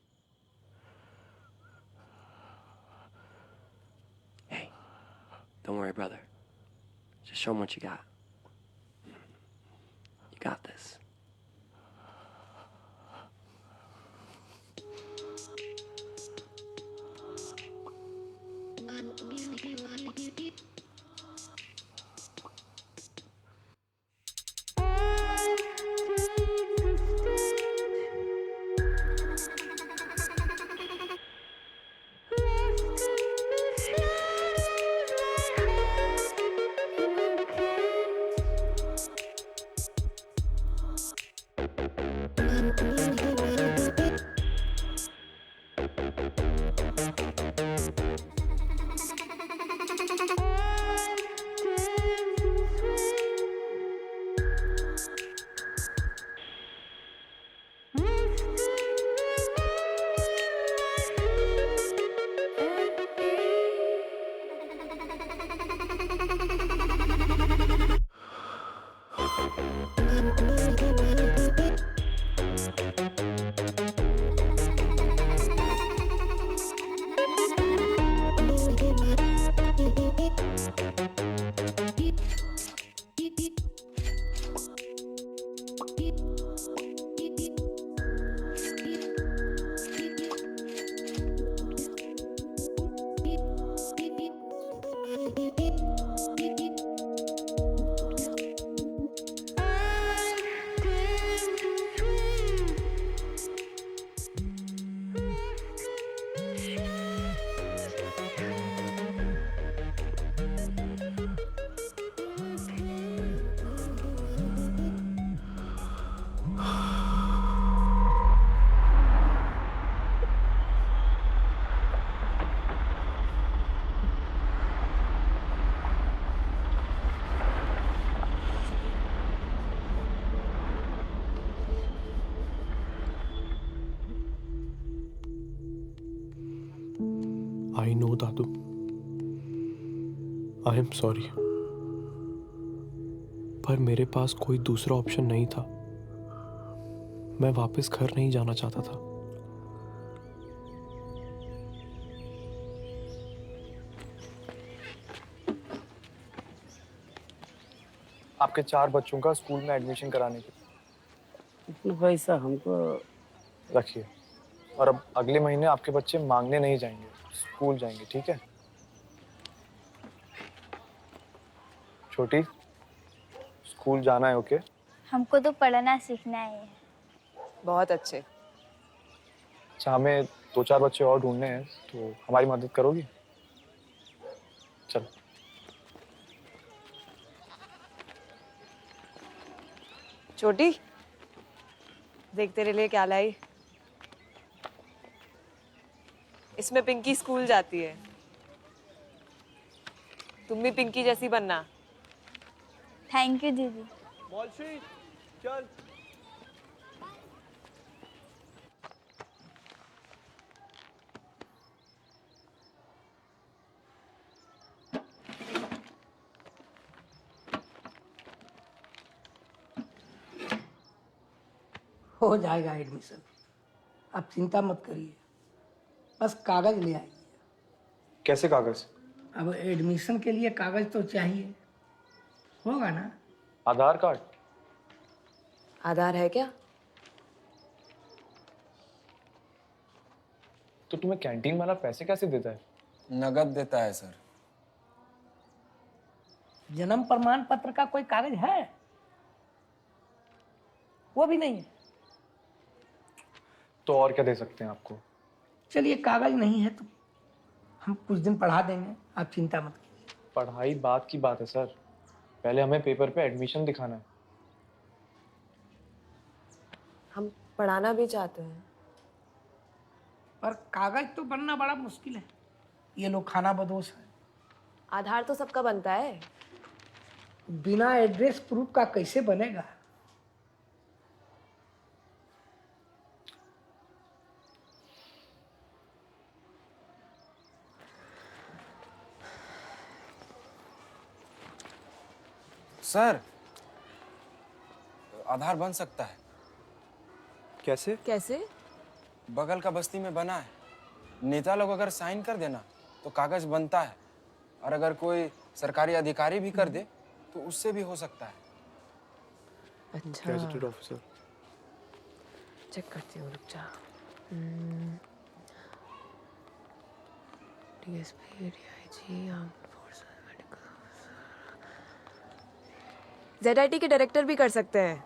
Hey, don't worry, brother. Just show him what you got. You got this. I know, Dadu. I am sorry. पर मेरे पास कोई दूसरा option नहीं था. मैं वापस घर नहीं जाना चाहता था. आपके 4 बच्चों का स्कूल में एडमिशन कराने के. इतना पैसा हमको रखिए. और अब अगले महीने आपके बच्चे मांगने नहीं जाएंगे, स्कूल जाएंगे, ठीक है? छोटी, स्कूल जाना है, ओके? हमको तो पढ़ना सीखना है. बहुत अच्छे. अच्छा, हमें 2-4 बच्चे और ढूंढने हैं, तो हमारी मदद करोगी? चलो. छोटी, देख तेरे लिए क्या लाई. इसमें पिंकी स्कूल जाती है. तुम भी पिंकी जैसी बनना. थैंक यू दीदी. मौलवी, चल. हो जाएगा एडमिशन. आप चिंता मत करिए, बस कागज ले आइए। कैसे कागज? अब एडमिशन के लिए कागज तो चाहिए, होगा ना? आधार कार्ड? आधार है क्या? तो तुम्हें कैंटीन वाला पैसे कैसे देता है? नगद देता है सर। जन्म प्रमाण पत्र का कोई कागज है? वो भी नहीं है। तो और क्या दे सकते हैं आपको? चलिए कागज नहीं है तो हम कुछ दिन पढ़ा देंगे, आप चिंता मत कीजिए। पढ़ाई बात की बात है सर, पहले हमें पेपर पे एडमिशन दिखाना है। हम पढ़ाना भी चाहते हैं, पर कागज तो बनना बड़ा मुश्किल है। ये लोग खाना बदोश है। आधार तो सबका बनता है। बिना एड्रेस प्रूफ का कैसे बनेगा? सर, आधार बन सकता है। कैसे? कैसे? बगल का बस्ती में बना है। नेता लोग अगर साइन कर देना तो कागज बनता है, और अगर कोई सरकारी अधिकारी भी कर दे तो उससे भी हो सकता है। अच्छा, गैजेटेड ऑफिसर। चेक करती हूँ, रुक जा। DSP, DIG, armed forces, medical officer. ZIT के डायरेक्टर भी कर सकते हैं।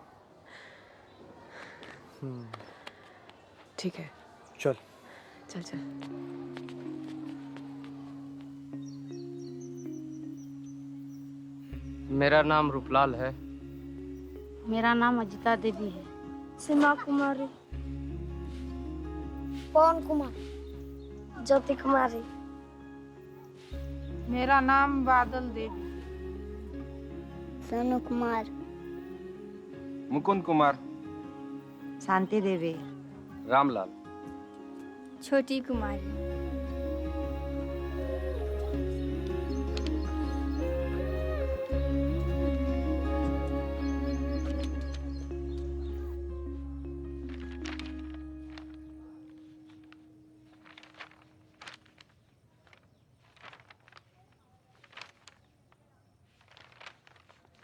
ठीक है, चल चल चल। मेरा नाम रूपलाल है। मेरा नाम अजिता देवी है। सीमा कुमारी। पवन कुमार। ज्योति कुमारी। मेरा नाम बादल देवी। सोनू कुमार। मुकुंद कुमार। शांति देवी। रामलाल। छोटी कुमारी।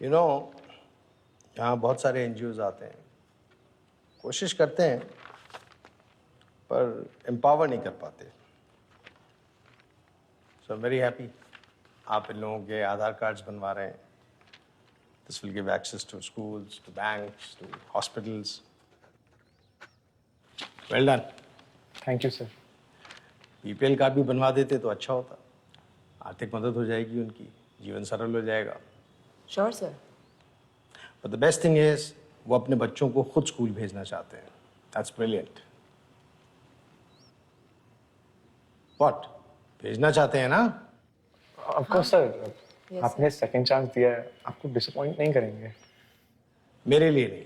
यू नो, यहाँ बहुत सारे एनजीओज आते हैं, कोशिश करते हैं पर एम्पावर नहीं कर पाते। So I am very happy आप इन लोगों के आधार कार्ड्स बनवा रहे हैं। This will give access to schools, to banks, to hospitals. Well done. Thank you sir. BPL card भी बनवा देते तो अच्छा होता, आर्थिक मदद हो जाएगी, उनकी जीवन सरल हो जाएगा। Sure sir. But the best thing is वो अपने बच्चों को खुद स्कूल भेजना चाहते हैं। That's brilliant. व्हाट, भेजना चाहते हैं ना? ऑफ कोर्स सर, आपने सेकंड चांस दिया है, आपको डिसअपॉइंट नहीं करेंगे। मेरे लिए नहीं,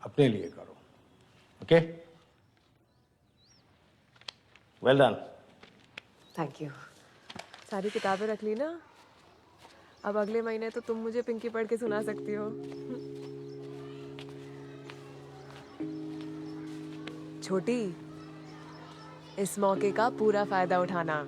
अपने लिए करो। Okay, well done. Thank you. सारी किताबें रख ली ना? अब अगले महीने तो तुम मुझे पिंकी पढ़ के सुना सकती हो। छोटी, इस मौके का पूरा फायदा उठाना।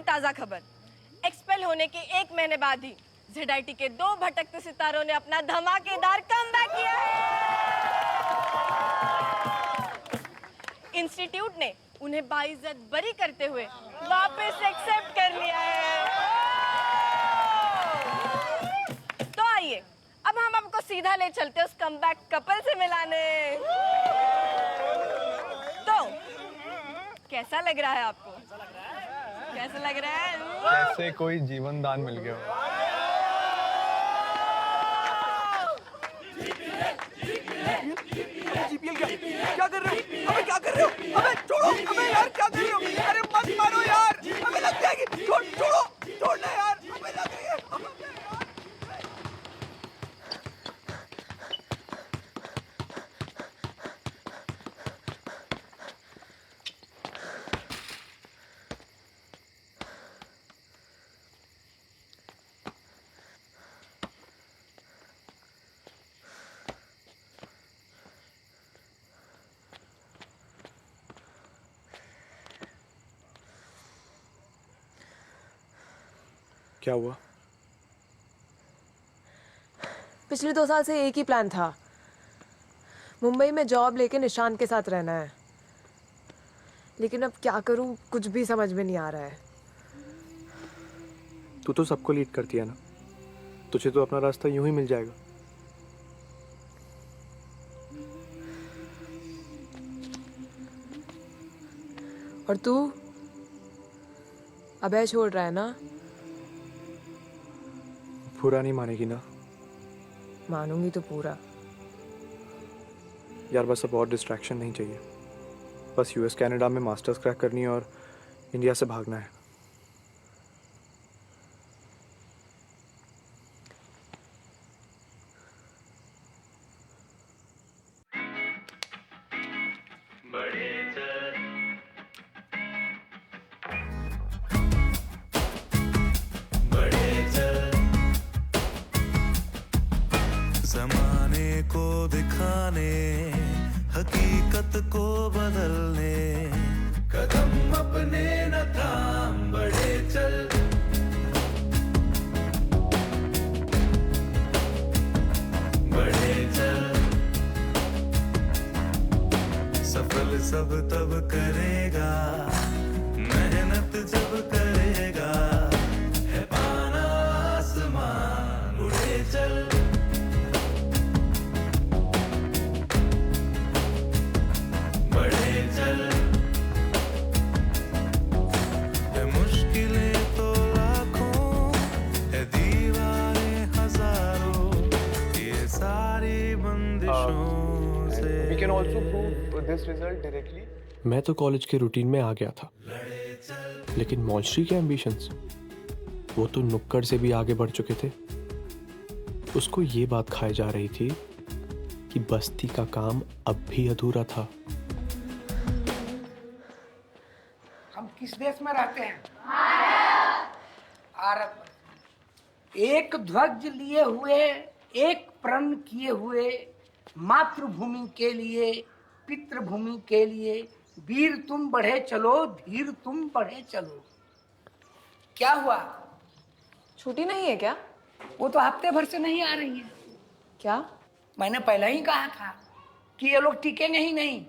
ताजा खबर, एक्सपेल होने के 1 महीने बाद ही जेडआईटी के 2 भटकते सितारों ने अपना धमाकेदार कमबैक किया है। इंस्टीट्यूट ने उन्हें बाइज्जत बरी करते हुए वापस एक्सेप्ट कर लिया है। तो आइए अब हम आपको सीधा ले चलते उस कमबैक कपल से मिलाने। तो कैसा लग रहा है आपको? कैसा लग रहा है? जैसे कोई जीवन दान मिल गया हो। क्या कर रहे हो? अबे क्या कर रहे हो? अबे छोड़ो! अबे यार क्या कर रहे हो? अरे मत मारो यार! अबे लग जाएगी! छोड़ो! छोड़ना यार! अबे लग रही है! क्या हुआ? पिछले 2 साल से एक ही प्लान था, मुंबई में जॉब लेके निशांत के साथ रहना है। लेकिन अब क्या करूं, कुछ भी समझ में नहीं आ रहा है। तू तो सबको लीड करती है ना, तुझे तो अपना रास्ता यूं ही मिल जाएगा। और तू अभय छोड़ रहा है ना? पूरा नहीं मानेगी ना? मानूंगी तो पूरा। यार बस अब और डिस्ट्रैक्शन नहीं चाहिए। बस यूएस कनाडा में मास्टर्स क्रैक करनी है और इंडिया से भागना है। जमाने को दिखाने, हकीकत को बदलने, कदम अपने न थाम बढ़े चल। बढ़े चल, सफल सब तब करेगा, मेहनत जब करेगा, है पाना आसमान उड़े चल। मैं तो कॉलेज के रूटीन में आ गया था, लेकिन मौलश्री के एम्बिशंस, वो तो नुक्कड़ से भी आगे बढ़ चुके थे। उसको ये बात खाई जा रही थी कि बस्ती का काम अब भी अधूरा था। हम किस देश में रहते हैं? भारत में। एक ध्वज लिए हुए, एक प्रण किए हुए, मातृभूमि के लिए, पितृभूमि के लिए, वीर तुम बढ़े चलो, धीर तुम बढ़े चलो। क्या हुआ? छुट्टी नहीं है क्या? वो तो हफ्ते भर से नहीं आ रही है। क्या? मैंने पहले ही कहा था कि ये लोग टिकेंगे ही नहीं।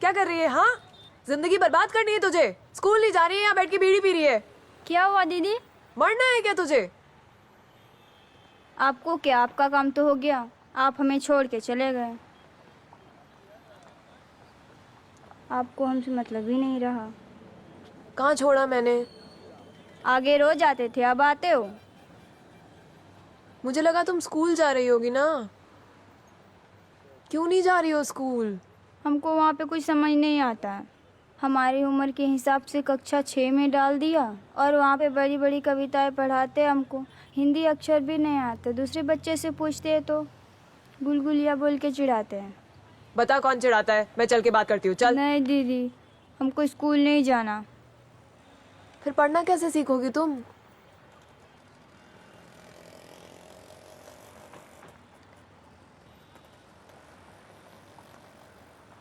क्या कर रही है? हाँ, जिंदगी बर्बाद करनी है तुझे? स्कूल नहीं जा रही है, यहाँ बैठ के बीड़ी पी रही है। क्या हुआ दीदी? मरना है क्या तुझे? आपको क्या, आपका काम तो हो गया, आप हमें छोड़ के चले गए। आपको हमसे मतलब ही नहीं रहा। कहाँ छोड़ा मैंने? आगे रोज आते थे, अब आते हो? मुझे लगा तुम स्कूल जा रही होगी ना। क्यों नहीं जा रही हो स्कूल? हमको वहाँ पे कुछ समझ नहीं आता है। हमारी उम्र के हिसाब से कक्षा 6 में डाल दिया और वहाँ पे बड़ी बड़ी कविताएं पढ़ाते हमको। हिंदी अक्षर भी नहीं आते। दूसरे बच्चे से पूछते हैं तो गुलगुलिया बोल के चिढ़ाते हैं। बता कौन चिढ़ाता है, मैं चल के बात करती हूँ। चल। नहीं दीदी, हमको स्कूल नहीं जाना। फिर पढ़ना कैसे सीखोगी तुम?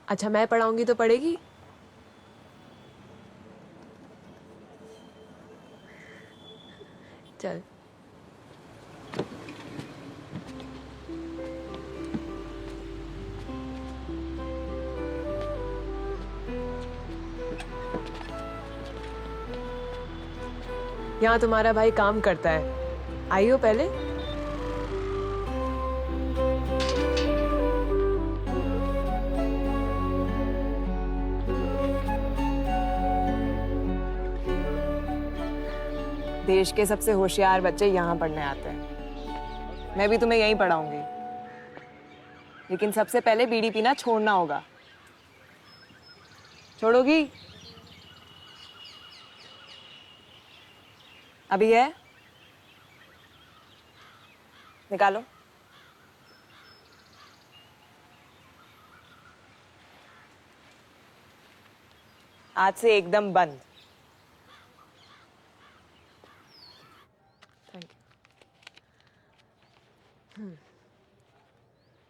अच्छा, मैं पढ़ाऊंगी तो पढ़ेगी? चल। यहाँ तुम्हारा भाई काम करता है, आइयो पहले। देश के सबसे होशियार बच्चे यहाँ पढ़ने आते हैं। मैं भी तुम्हें यहीं पढ़ाऊंगी, लेकिन सबसे पहले बीड़ी पीना छोड़ना होगा। छोड़ोगी? अभी है? निकालो। आज से एकदम बंद।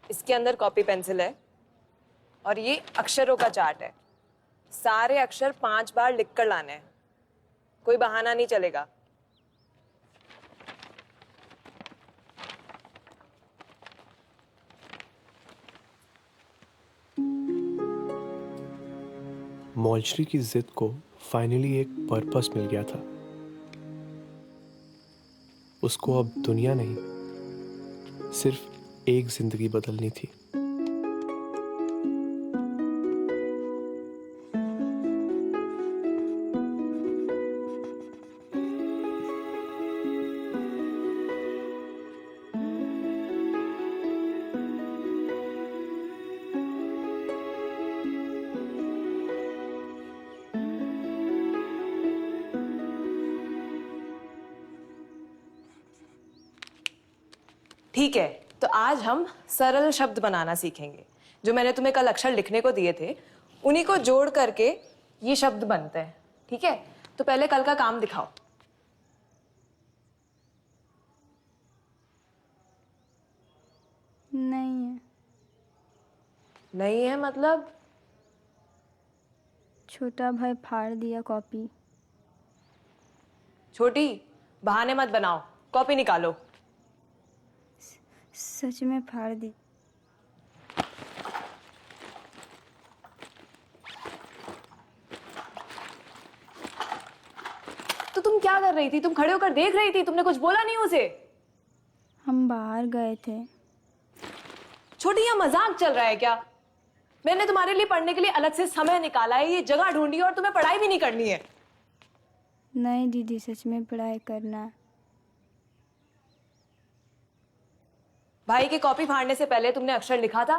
इसके अंदर कॉपी पेंसिल है और ये अक्षरों का चार्ट है। सारे अक्षर 5 बार लिख कर लाने हैं, कोई बहाना नहीं चलेगा। मौलश्री की जिद को फाइनली एक पर्पस मिल गया था। उसको अब दुनिया नहीं, सिर्फ एक जिंदगी बदलनी थी। ठीक है, तो आज हम सरल शब्द बनाना सीखेंगे। जो मैंने तुम्हें कल अक्षर लिखने को दिए थे, उन्हीं को जोड़ करके ये शब्द बनते हैं। ठीक है, तो पहले कल का काम दिखाओ। नहीं है। नहीं है मतलब? छोटा भाई फाड़ दिया कॉपी। छोटी, बहाने मत बनाओ, कॉपी निकालो। सच में फाड़ दी। तो तुम क्या कर रही थी? तुम खड़े होकर देख रही थी, तुमने कुछ बोला नहीं उसे? हम बाहर गए थे। छोटी, यहाँ मजाक चल रहा है क्या? मैंने तुम्हारे लिए पढ़ने के लिए अलग से समय निकाला है, ये जगह ढूंढी है और तुम्हें पढ़ाई भी नहीं करनी है। नहीं दीदी, सच में पढ़ाई करना। भाई की कॉपी फाड़ने से पहले तुमने अक्षर लिखा था?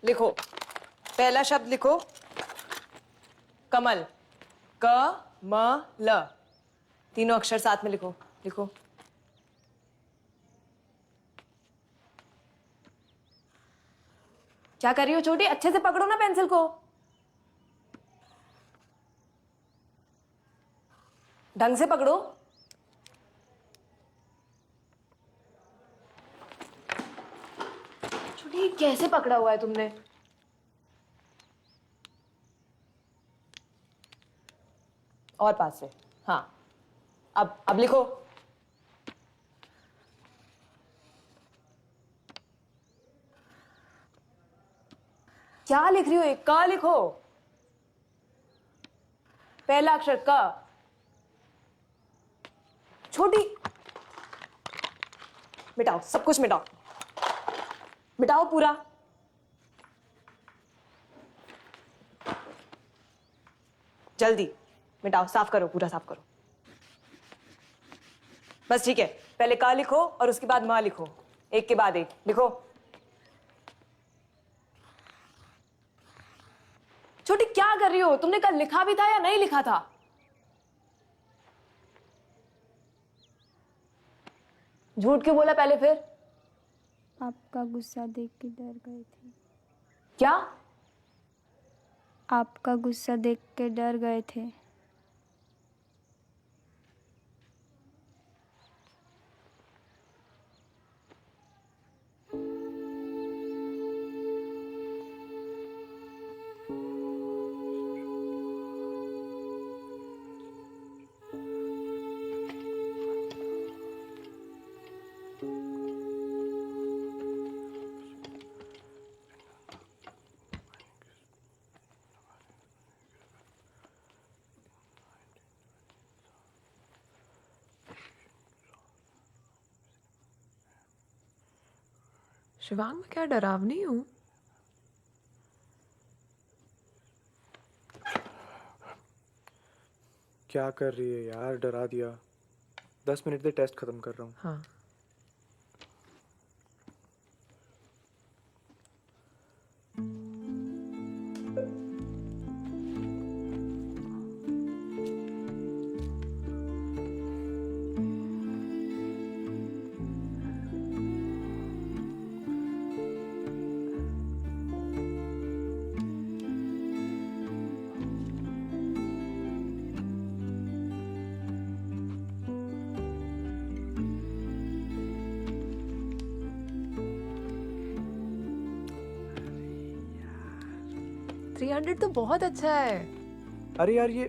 लिखो, पहला शब्द लिखो, कमल। क म ल, तीनों अक्षर साथ में लिखो। लिखो। क्या कर रही हो छोटी? अच्छे से पकड़ो ना पेंसिल को। ढंग से पकड़ो। छोटी, कैसे पकड़ा हुआ है तुमने? और पास से। हाँ, अब लिखो। क्या लिख रही हो? एक क लिखो, पहला अक्षर क। छोटी, मिटाओ, सब कुछ मिटाओ, मिटाओ पूरा। जल्दी मिटाओ, साफ करो, पूरा साफ करो। बस ठीक है, पहले क लिखो और उसके बाद म लिखो, एक के बाद एक लिखो। छोटी, क्या कर रही हो? तुमने कल लिखा भी था या नहीं लिखा था? झूठ क्यों बोला पहले फिर? आपका गुस्सा देख के डर गए थे। क्या? आपका गुस्सा देख के डर गए थे। शिवांग, मैं क्या डरावनी हूँ? क्या कर रही है यार, डरा दिया। 10 मिनट दे, टेस्ट खत्म कर रहा हूँ। हाँ। $300 तो बहुत अच्छा है। अरे यार, ये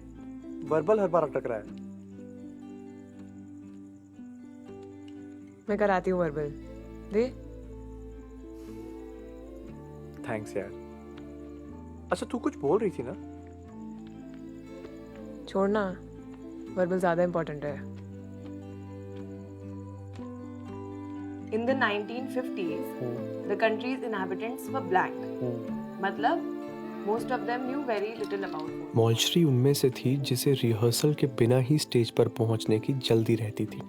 वर्बल हर बार अटक रहा है। मैं कराती हूँ वर्बल। दे। थैंक्स यार। अच्छा, तू कुछ बोल रही थी ना? छोड़ना, वर्बल ज्यादा इंपॉर्टेंट है। In the 1950s, the country's inhabitants were black. मतलब most of them knew very little about food. Maulshree उनमें से थी जिसे रिहर्सल के बिना ही स्टेज पर पहुंचने की जल्दी रहती थी,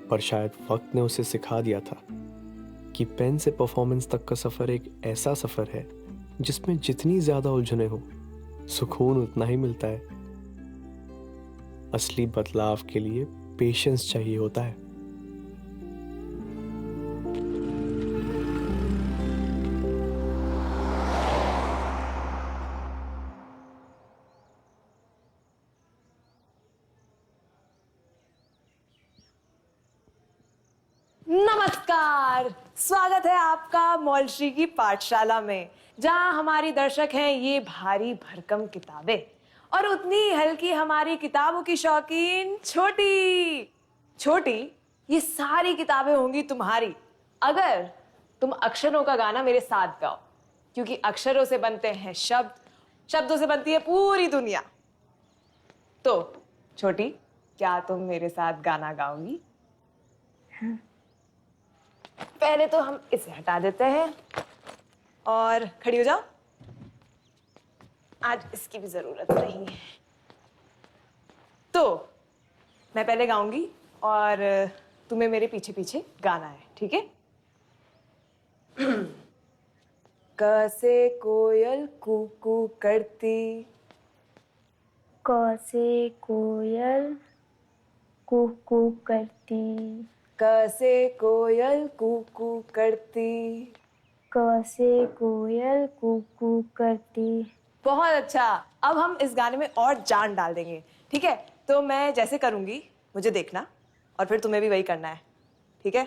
पर शायद वक्त ने उसे सिखा दिया था कि पेन से परफॉर्मेंस तक का सफर एक ऐसा सफर है जिसमें जितनी ज्यादा उलझने हो, सुकून उतना ही मिलता है। असली बदलाव के लिए पेशेंस चाहिए होता है। नमस्कार, स्वागत है आपका मौलश्री की पाठशाला में, जहां हमारी दर्शक हैं ये भारी भरकम किताबें और उतनी हल्की हमारी किताबों की शौकीन छोटी। छोटी, ये सारी किताबें होंगी तुम्हारी अगर तुम अक्षरों का गाना मेरे साथ गाओ, क्योंकि अक्षरों से बनते हैं शब्द, शब्दों से बनती है पूरी दुनिया। तो छोटी, क्या तुम मेरे साथ गाना गाओगी? हाँ। पहले तो हम इसे हटा देते हैं और खड़ी हो जाओ। आज इसकी भी जरूरत नहीं है। तो मैं पहले गाऊंगी और तुम्हें मेरे पीछे पीछे गाना है, ठीक है? क से कोयल कूकू करती, क से कोयल कूकू करती, क से कोयल कूकू करती, क से कोयल कूकू करती। बहुत अच्छा। अब हम इस गाने में और जान डाल देंगे, ठीक है? तो मैं जैसे करूंगी मुझे देखना और फिर तुम्हें भी वही करना है, ठीक है?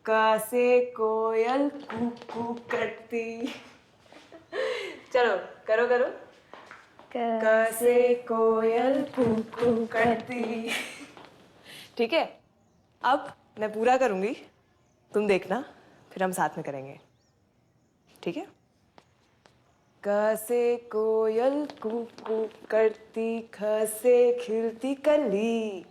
क से कोयल कूकू करती। चलो करो करो। क से कोयल कूकू करती। ठीक है, अब मैं पूरा करूंगी, तुम देखना, फिर हम साथ में करेंगे, ठीक है? क से कोयल कूकू करती, ख से खिलती कली,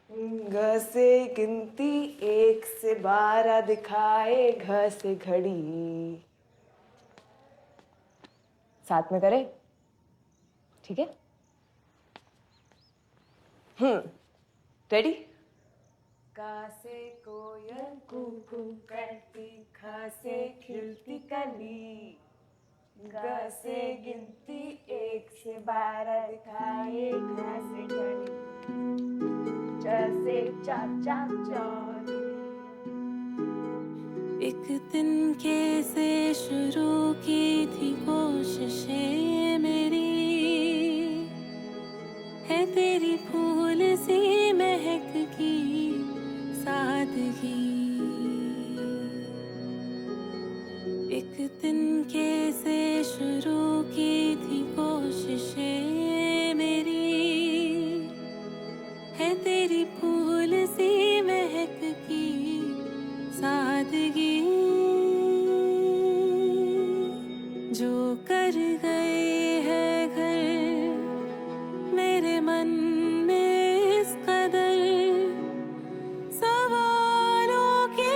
ग से गिनती 1 से 12 दिखाए, घ से घड़ी। साथ में करें, ठीक है? रेडी? क से कोयल कूकू करती, ख से खिलती कली, ग से गिनती 1 से 12 दिखाए, घ से घड़ी, च से चाचा चौधरी। एक दिन कैसे शुरू की थी कोशिशें मेरी, है तेरी फूल सी महक की सादगी। एक दिन कैसे शुरू की थी कोशिशें मेरी, है तेरी फूल सी महक की सादगी। जो कर गए है घर मेरे मन में इस कदर, सवालों के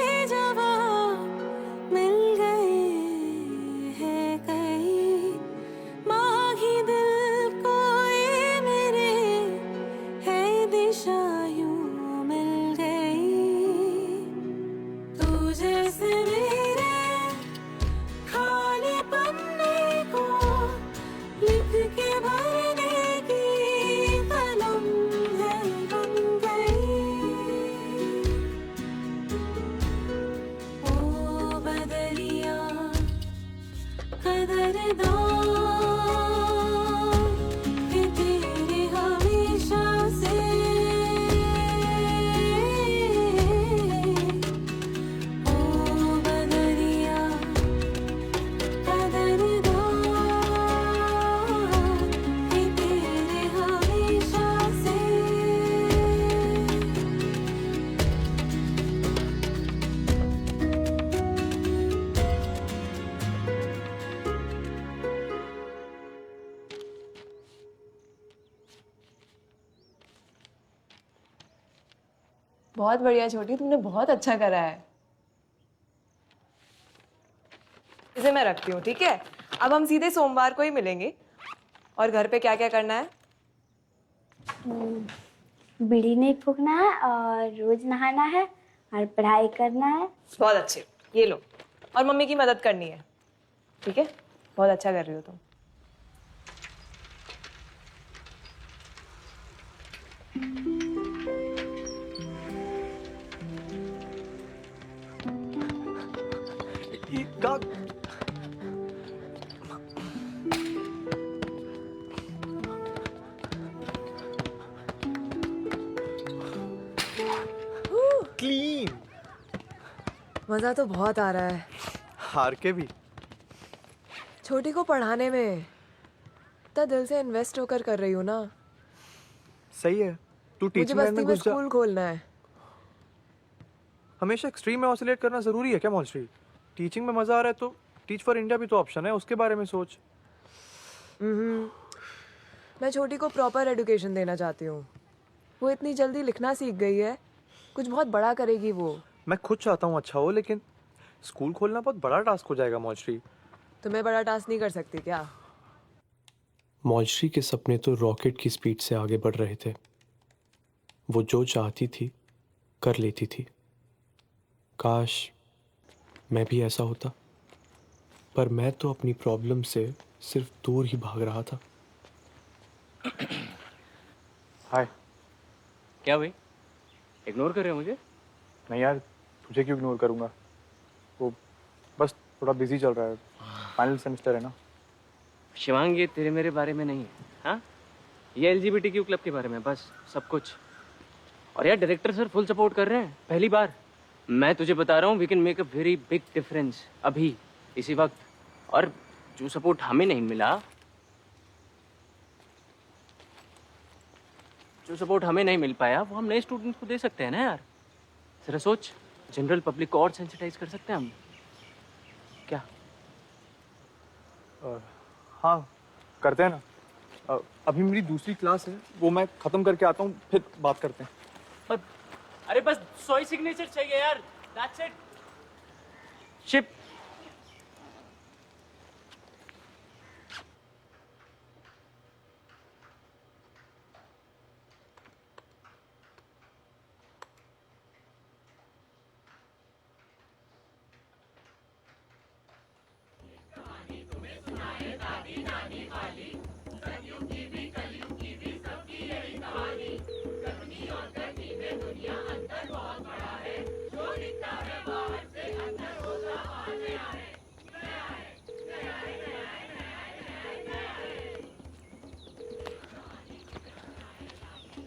बहुत बढ़िया छोटी, तुमने बहुत अच्छा करा है। इसे मैं रखती हूँ, ठीक है? अब हम सीधे सोमवार को ही मिलेंगे। और घर पे क्या क्या करना है? बीड़ी नहीं फूकना है और रोज नहाना है और पढ़ाई करना है। बहुत अच्छे, ये लो। और मम्मी की मदद करनी है, ठीक है? बहुत अच्छा कर रही हो तुम। क्लीन। मजा तो बहुत आ रहा है। हार के भी। छोटी को पढ़ाने में इतना दिल से इन्वेस्ट होकर कर रही हूँ ना। सही है, तू मुझे टीचिंग लाइन बस्ती में में घुस जा। स्कूल खोलना है। हमेशा एक्सट्रीम में ऑसिलेट करना जरूरी है क्या मॉन्स्ट्री? टीचिंग में मजा आ रहा है तो टीच फॉर इंडिया भी तो ऑप्शन है, उसके बारे में सोच। मैं छोटी को प्रॉपर एजुकेशन देना चाहती हूँ। वो इतनी जल्दी लिखना सीख गई है, कुछ बहुत बड़ा करेगी वो। मैं खुद चाहता हूँ अच्छा हो, लेकिन स्कूल खोलना बहुत बड़ा टास्क हो जाएगा मॉन्स्ट्री। तुम्हें बड़ा टास्क नहीं कर सकती क्या? मॉन्स्ट्री के सपने तो रॉकेट की स्पीड से आगे बढ़ रहे थे। वो जो चाहती थी कर लेती थी। काश मैं भी ऐसा होता, पर मैं तो अपनी प्रॉब्लम से सिर्फ दूर ही भाग रहा था। हाय। क्या भाई, इग्नोर कर रहे हो मुझे? नहीं यार, तुझे क्यों इग्नोर करूंगा? वो बस थोड़ा बिजी चल रहा है, फाइनल सेमेस्टर है ना। शिवांग, ये तेरे मेरे बारे में नहीं है, हाँ? ये LGBTQ क्लब के बारे में, बस सब कुछ। और यार डायरेक्टर सर फुल सपोर्ट कर रहे हैं, पहली बार। मैं तुझे बता रहा हूँ, we can make a very big difference अभी इसी वक्त। और जो सपोर्ट हमें नहीं मिला, जो सपोर्ट हमें नहीं मिल पाया, वो हम नए स्टूडेंट्स को दे सकते हैं ना यार। जरा सोच, जनरल पब्लिक को और सेंसिटाइज कर सकते हैं हम, क्या? हाँ करते हैं ना। अभी मेरी दूसरी क्लास है, वो मैं खत्म करके आता हूँ, फिर बात करते हैं। अरे बस 100 सिग्नेचर चाहिए यार, दैट्स इट। शिप।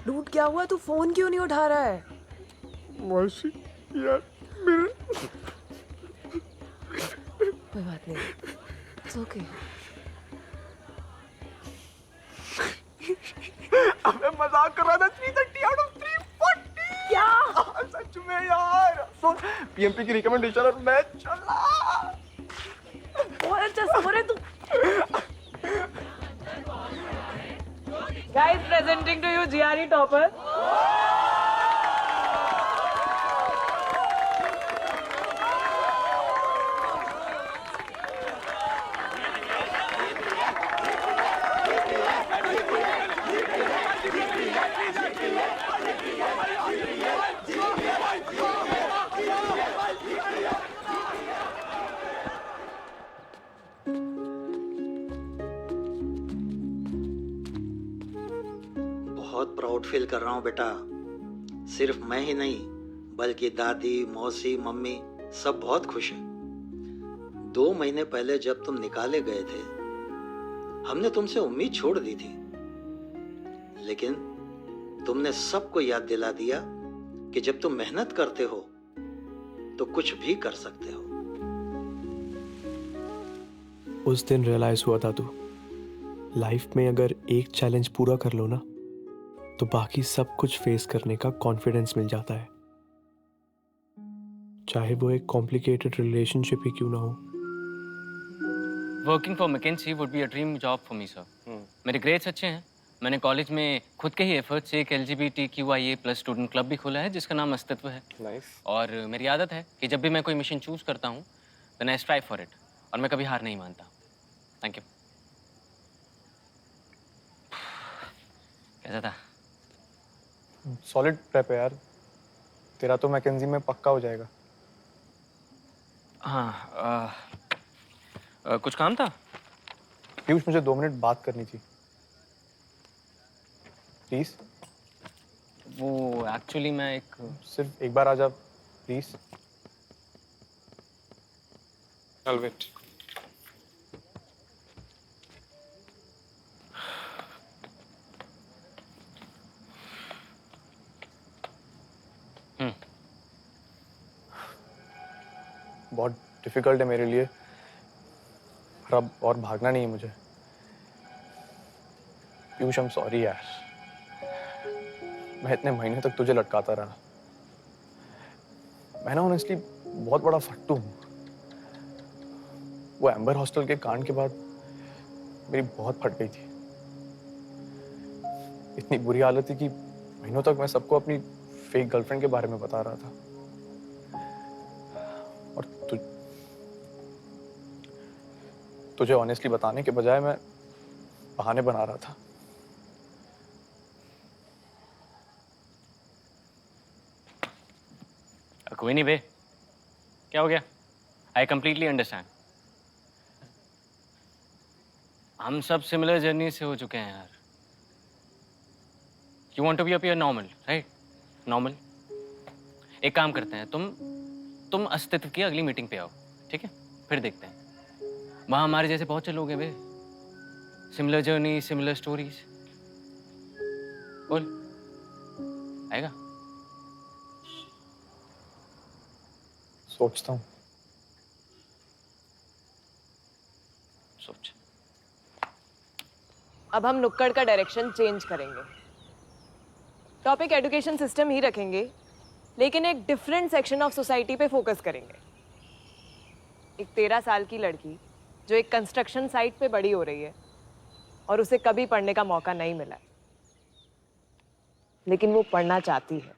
डूड, क्या हुआ? तू फोन क्यों नहीं उठा रहा है? मौसी यार मेरे कोई बात नहीं, इट्स ओके। अबे मजाक कर रहा था। 330 आउट ऑफ 340। क्या? सच में यार, PMP की रिकमेंडेशन और मैं चला। बहुत अच्छा स्कोर है तू। Guys, presenting to you GRE topper. बहुत प्राउड फील कर रहा हूँ बेटा। सिर्फ मैं ही नहीं, बल्कि दादी, मौसी, मम्मी सब बहुत खुश हैं। 2 महीने पहले जब तुम निकाले गए थे, हमने तुमसे उम्मीद छोड़ दी थी, लेकिन तुमने सबको याद दिला दिया कि जब तुम मेहनत करते हो तो कुछ भी कर सकते हो। उस दिन रियलाइज हुआ दादू, लाइफ में अगर एक चैलेंज पूरा कर लो ना, तो बाकी सब कुछ फेस करने का कॉन्फिडेंस मिल जाता है, चाहे वो एक कॉम्प्लिकेटेड रिलेशनशिप ही क्यों ना हो। Working for McKinsey would be a dream job for me sir. मेरे ग्रेड्स अच्छे हैं, मैंने कॉलेज में खुद के ही एफर्ट से एक LGBTQIA+ स्टूडेंट क्लब भी खोला है जिसका नाम अस्तित्व है। नाइस। और मेरी आदत है कि जब भी मैं कोई मिशन चूज करता हूँ then I strive for it, और मैं कभी हार नहीं मानता। Thank you. कैसा था? सॉलिड प्रेप है यार, तेरा तो मैकेंजी में पक्का हो जाएगा। हाँ, कुछ काम था? पीयूष, मुझे 2 मिनट बात करनी थी प्लीज। वो एक्चुअली मैं सिर्फ एक बार आ जा प्लीज। I'll wait. बहुत डिफिकल्ट है मेरे लिए, पर अब और भागना नहीं है मुझे। पीयूष, आई एम सॉरी यार, मैं इतने महीने तक तुझे लटकाता रहा। मैं ना ऑनेस्टली बहुत बड़ा फट्टू हूँ। वो एम्बर हॉस्टल के कांड के बाद मेरी बहुत फट गई थी। इतनी बुरी हालत थी कि महीनों तक मैं सबको अपनी फेक गर्लफ्रेंड के बारे में बता रहा था। और तुझे ऑनेस्टली बताने के बजाय मैं बहाने बना रहा था। कोई नहीं बे, क्या हो गया? I completely understand. हम सब सिमिलर जर्नी से हो चुके हैं यार। You want to be appear normal, right? Normal. एक काम करते हैं, तुम अस्तित्व की अगली मीटिंग पे आओ, ठीक है? फिर देखते हैं। वहां हमारे जैसे बहुत से लोग हैं बे, सिमिलर जर्नी, सिमिलर स्टोरीज। बोल, आएगा? सोचता हूँ। सोच। अब हम नुक्कड़ का डायरेक्शन चेंज करेंगे। टॉपिक एजुकेशन सिस्टम ही रखेंगे, लेकिन एक डिफरेंट सेक्शन ऑफ सोसाइटी पे फोकस करेंगे। एक 13 साल की लड़की जो एक कंस्ट्रक्शन साइट पे बड़ी हो रही है और उसे कभी पढ़ने का मौका नहीं मिला है, लेकिन वो पढ़ना चाहती है।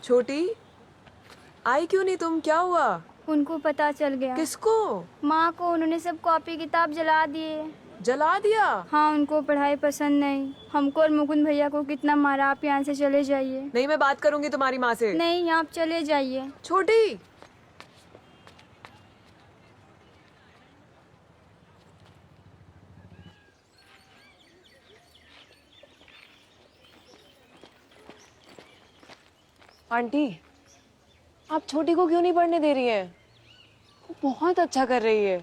छोटी, आई क्यों नहीं तुम? क्या हुआ? उनको पता चल गया। किसको? माँ को। उन्होंने सब कॉपी किताब जला दिए। जला दिया? हाँ, उनको पढ़ाई पसंद नहीं। हमको और मुकुंद भैया को कितना मारा। आप यहाँ से चले जाइए। नहीं, मैं बात करूंगी तुम्हारी माँ से। नहीं, आप चले जाइए। छोटी, आंटी, आप छोटी को क्यों नहीं पढ़ने दे रही हैं? वो बहुत अच्छा कर रही है।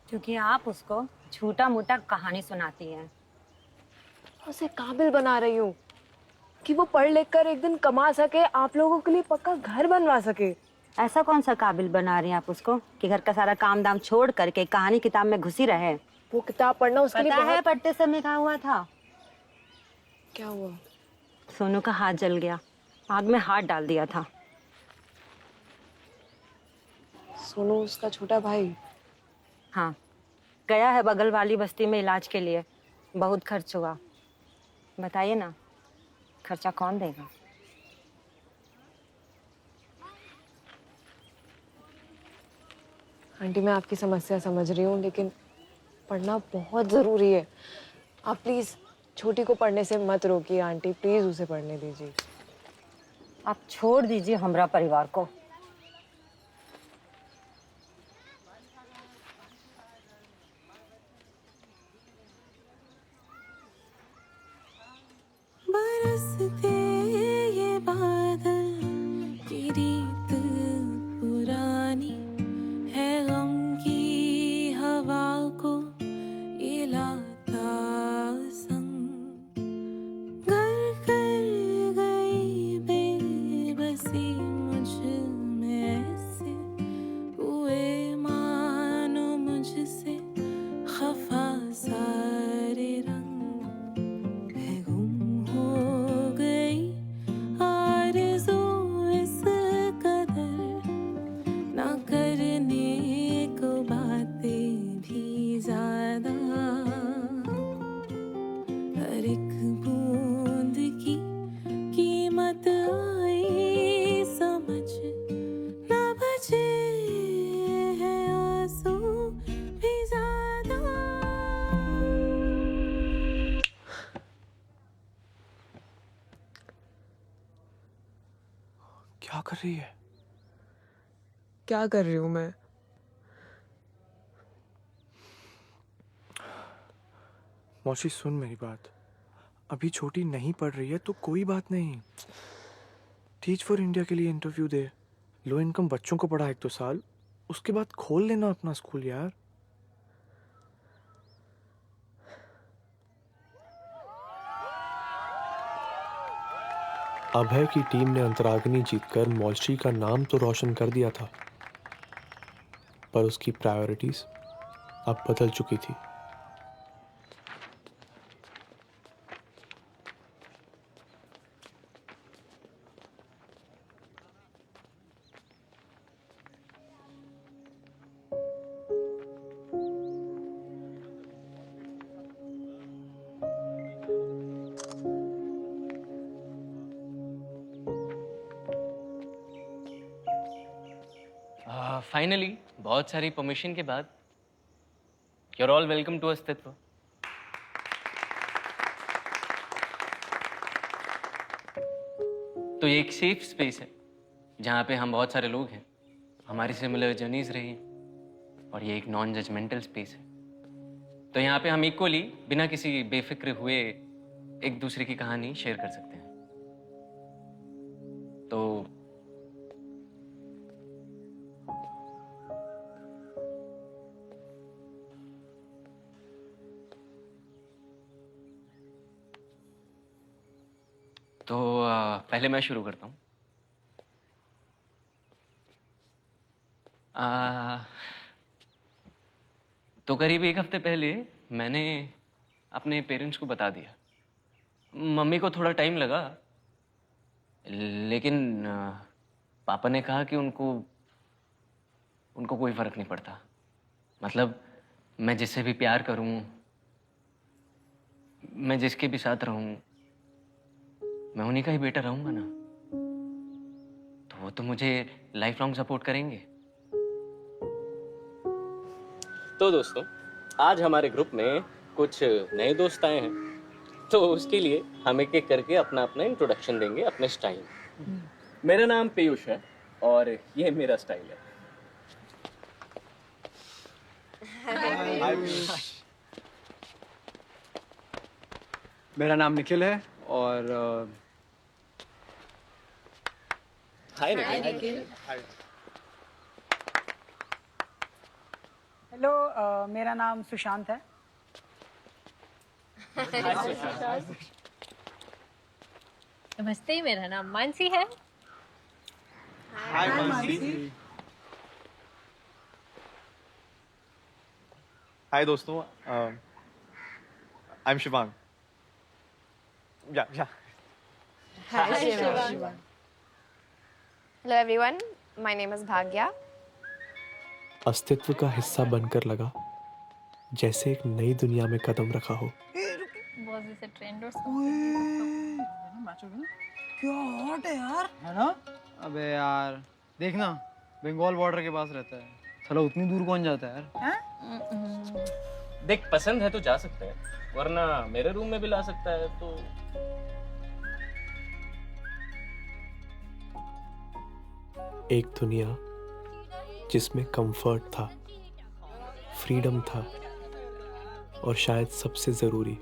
क्योंकि आप उसको छोटा मोटा कहानी सुनाती हैं। उसे काबिल बना रही हूँ कि वो पढ़ लिख कर एक दिन कमा सके, आप लोगों के लिए पक्का घर बनवा सके। ऐसा कौन सा काबिल बना रही हैं आप उसको कि घर का सारा काम दाम छोड़ करके कहानी किताब में घुसी रहे? वो किताब पढ़ना उसके लिए पता है पढ़ते समय क्या हुआ था? क्या हुआ? सोनू का हाथ जल गया, आग में हाथ डाल दिया था। सोनू उसका छोटा भाई? हाँ, गया है बगल वाली बस्ती में इलाज के लिए। बहुत खर्च हुआ। बताइए ना, खर्चा कौन देगा? आंटी मैं आपकी समस्या समझ रही हूँ, लेकिन पढ़ना बहुत ज़रूरी है। आप प्लीज़ छोटी को पढ़ने से मत रोकिए आंटी, प्लीज़ उसे पढ़ने दीजिए। आप छोड़ दीजिए हमरा परिवार को। बरसते ये बादल की रीत पुरानी है, गम की हवा को ये लाता संग। घर कर गई बेबसी मुझ में ऐसे, हुए मानो मुझसे खफा सारे रंग। क्या कर रही है? क्या कर रही हूँ मैं? मौसी सुन मेरी बात, अभी छोटी नहीं पढ़ रही है तो कोई बात नहीं। टीच फॉर इंडिया के लिए इंटरव्यू दे, लो इनकम बच्चों को पढ़ा 1-2 साल, उसके बाद खोल लेना अपना स्कूल यार। अभय की टीम ने अंतराग्नि जीतकर मॉलश्री का नाम तो रोशन कर दिया था, पर उसकी प्रायोरिटीज अब बदल चुकी थी। फाइनली बहुत सारी परमिशन के बाद you are all welcome to Astitva. तो ये एक सेफ स्पेस है जहाँ पे हम बहुत सारे लोग हैं, हमारी सिमिलर जर्नीज रही हैं, और ये एक नॉन जजमेंटल स्पेस है। तो यहाँ पे हम इक्वली बिना किसी बेफिक्र हुए एक दूसरे की कहानी शेयर कर सकते हैं। तो पहले मैं शुरू करता हूँ। तो करीब 1 हफ्ते पहले मैंने अपने पेरेंट्स को बता दिया। मम्मी को थोड़ा टाइम लगा, लेकिन पापा ने कहा कि उनको कोई फर्क नहीं पड़ता। मतलब मैं जिससे भी प्यार करूं, मैं जिसके भी साथ रहूं, मैं उन्हीं का ही बेटा रहूंगा ना। तो वो तो मुझे लाइफ लॉन्ग सपोर्ट करेंगे। तो दोस्तों, आज हमारे ग्रुप में कुछ नए दोस्त आए हैं, तो उसके लिए हम एक एक करके अपना अपना इंट्रोडक्शन देंगे अपने स्टाइल। मेरा नाम पीयूष है और ये मेरा स्टाइल है। मेरा नाम निखिल है और हाय निखिल। हेलो, मेरा नाम सुशांत है। नमस्ते, मेरा नाम मानसी है। हाय मानसी। हाय दोस्तों, आई एम शिवांग। या Hi, Shivang. Hello everyone, my name is Bhagya. अस्तित्व का हिस्सा बनकर लगा जैसे एक नई दुनिया में कदम रखा हो। Was this a trend or क्या हॉट है यार, है ना? अबे यार देखना, बंगाल बॉर्डर के पास रहता है, साला उतनी दूर कौन जाता है यार? देख पसंद है तो जा सकते हैं, वरना मेरे रूम में भी ला सकता है तो। एक दुनिया जिसमें कंफर्ट था, फ्रीडम था और शायद सबसे जरूरी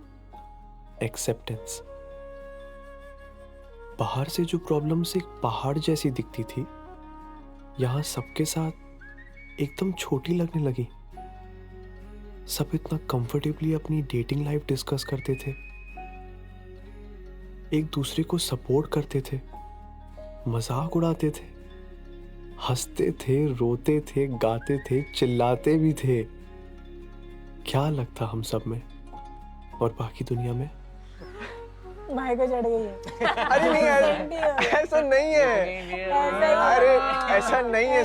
एक्सेप्टेंस। बाहर से जो प्रॉब्लम्स एक पहाड़ जैसी दिखती थी, यहां सबके साथ एकदम छोटी लगने लगी। सब इतना कंफर्टेबली अपनी डेटिंग लाइफ डिस्कस करते थे, एक दूसरे को सपोर्ट करते थे, मजाक उड़ाते थे, हंसते थे, रोते थे, गाते थे, चिल्लाते भी थे। क्या लगता हम सब में और बाकी दुनिया में? भाई को चढ़ गई है। अरे नहीं यार, ऐसा नहीं है। अरे ऐसा नहीं है,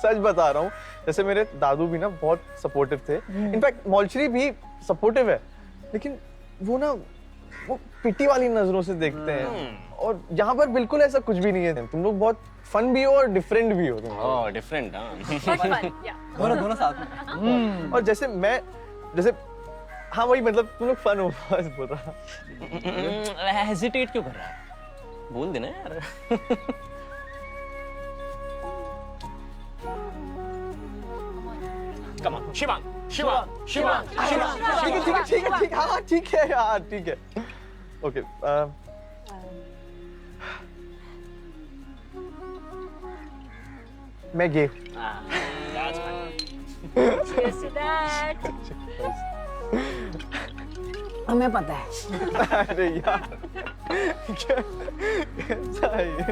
सच बता रहा हूँ। जैसे मेरे दादू भी ना बहुत सपोर्टिव थे, इनफैक्ट मौलश्री भी सपोर्टिव है, लेकिन वो ना वो पिटी वाली नजरों से देखते हैं। और यहाँ पर बिल्कुल ऐसा कुछ भी नहीं है। तुम लोग बहुत फन भी हो और डिफरेंट भी हो। तुम डिफरेंट दोनों साथ में। और जैसे मैं, जैसे हाँ वही, मतलब तुम लोग फन हो, बस बोल रहा। हेजिटेट क्यों कर रहा है? बोल देना यार। Come on, शिवांग, ठीक है, हाँ ठीक है यार, ठीक है। ओके, मैं गे हूँ। हमें पता है। अरे यार, कैसा है ये?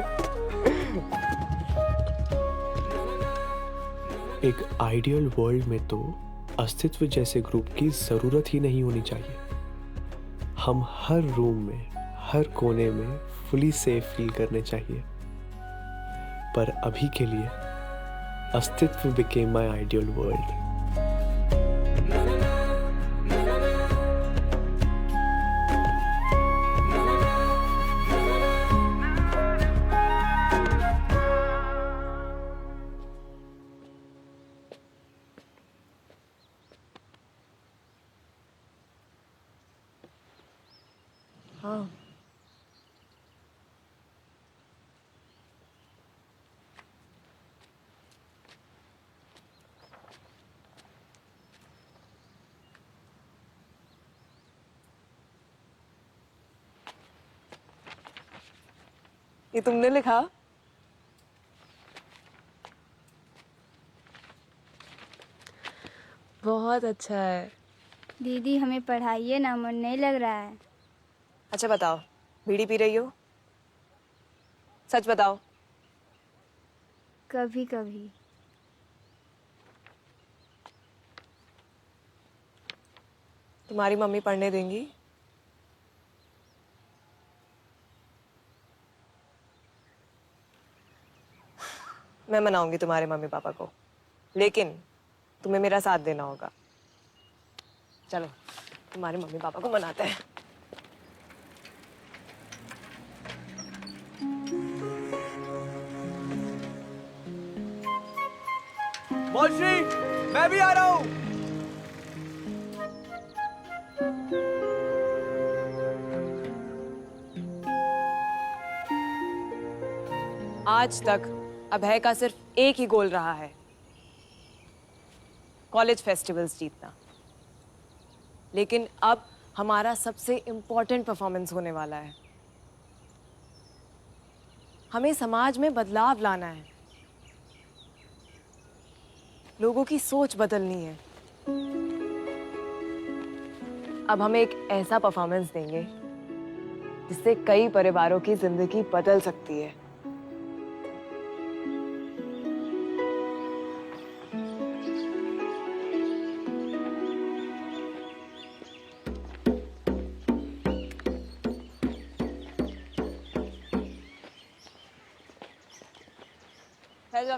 एक आइडियल वर्ल्ड में तो अस्तित्व जैसे ग्रुप की जरूरत ही नहीं होनी चाहिए। हम हर रूम में, हर कोने में फुली सेफ फील करने चाहिए। पर अभी के लिए अस्तित्व बिकेम माय आइडियल वर्ल्ड। हाँ, ये तुमने लिखा? बहुत अच्छा है। दीदी हमें पढ़ाइए ना, मन नहीं लग रहा है। अच्छा बताओ, बीड़ी पी रही हो? सच बताओ। कभी कभी। तुम्हारी मम्मी पढ़ने देंगी? मैं मनाऊंगी तुम्हारे मम्मी पापा को, लेकिन तुम्हें मेरा साथ देना होगा। चलो तुम्हारे मम्मी पापा को मनाते हैं। मौलश्री, मैं भी आ रहा हूँ। आज तक अभय का सिर्फ एक ही गोल रहा है, कॉलेज फेस्टिवल्स जीतना। लेकिन अब हमारा सबसे इम्पोर्टेंट परफॉर्मेंस होने वाला है। हमें समाज में बदलाव लाना है, लोगों की सोच बदलनी है। अब हम एक ऐसा परफॉर्मेंस देंगे जिससे कई परिवारों की जिंदगी बदल सकती है।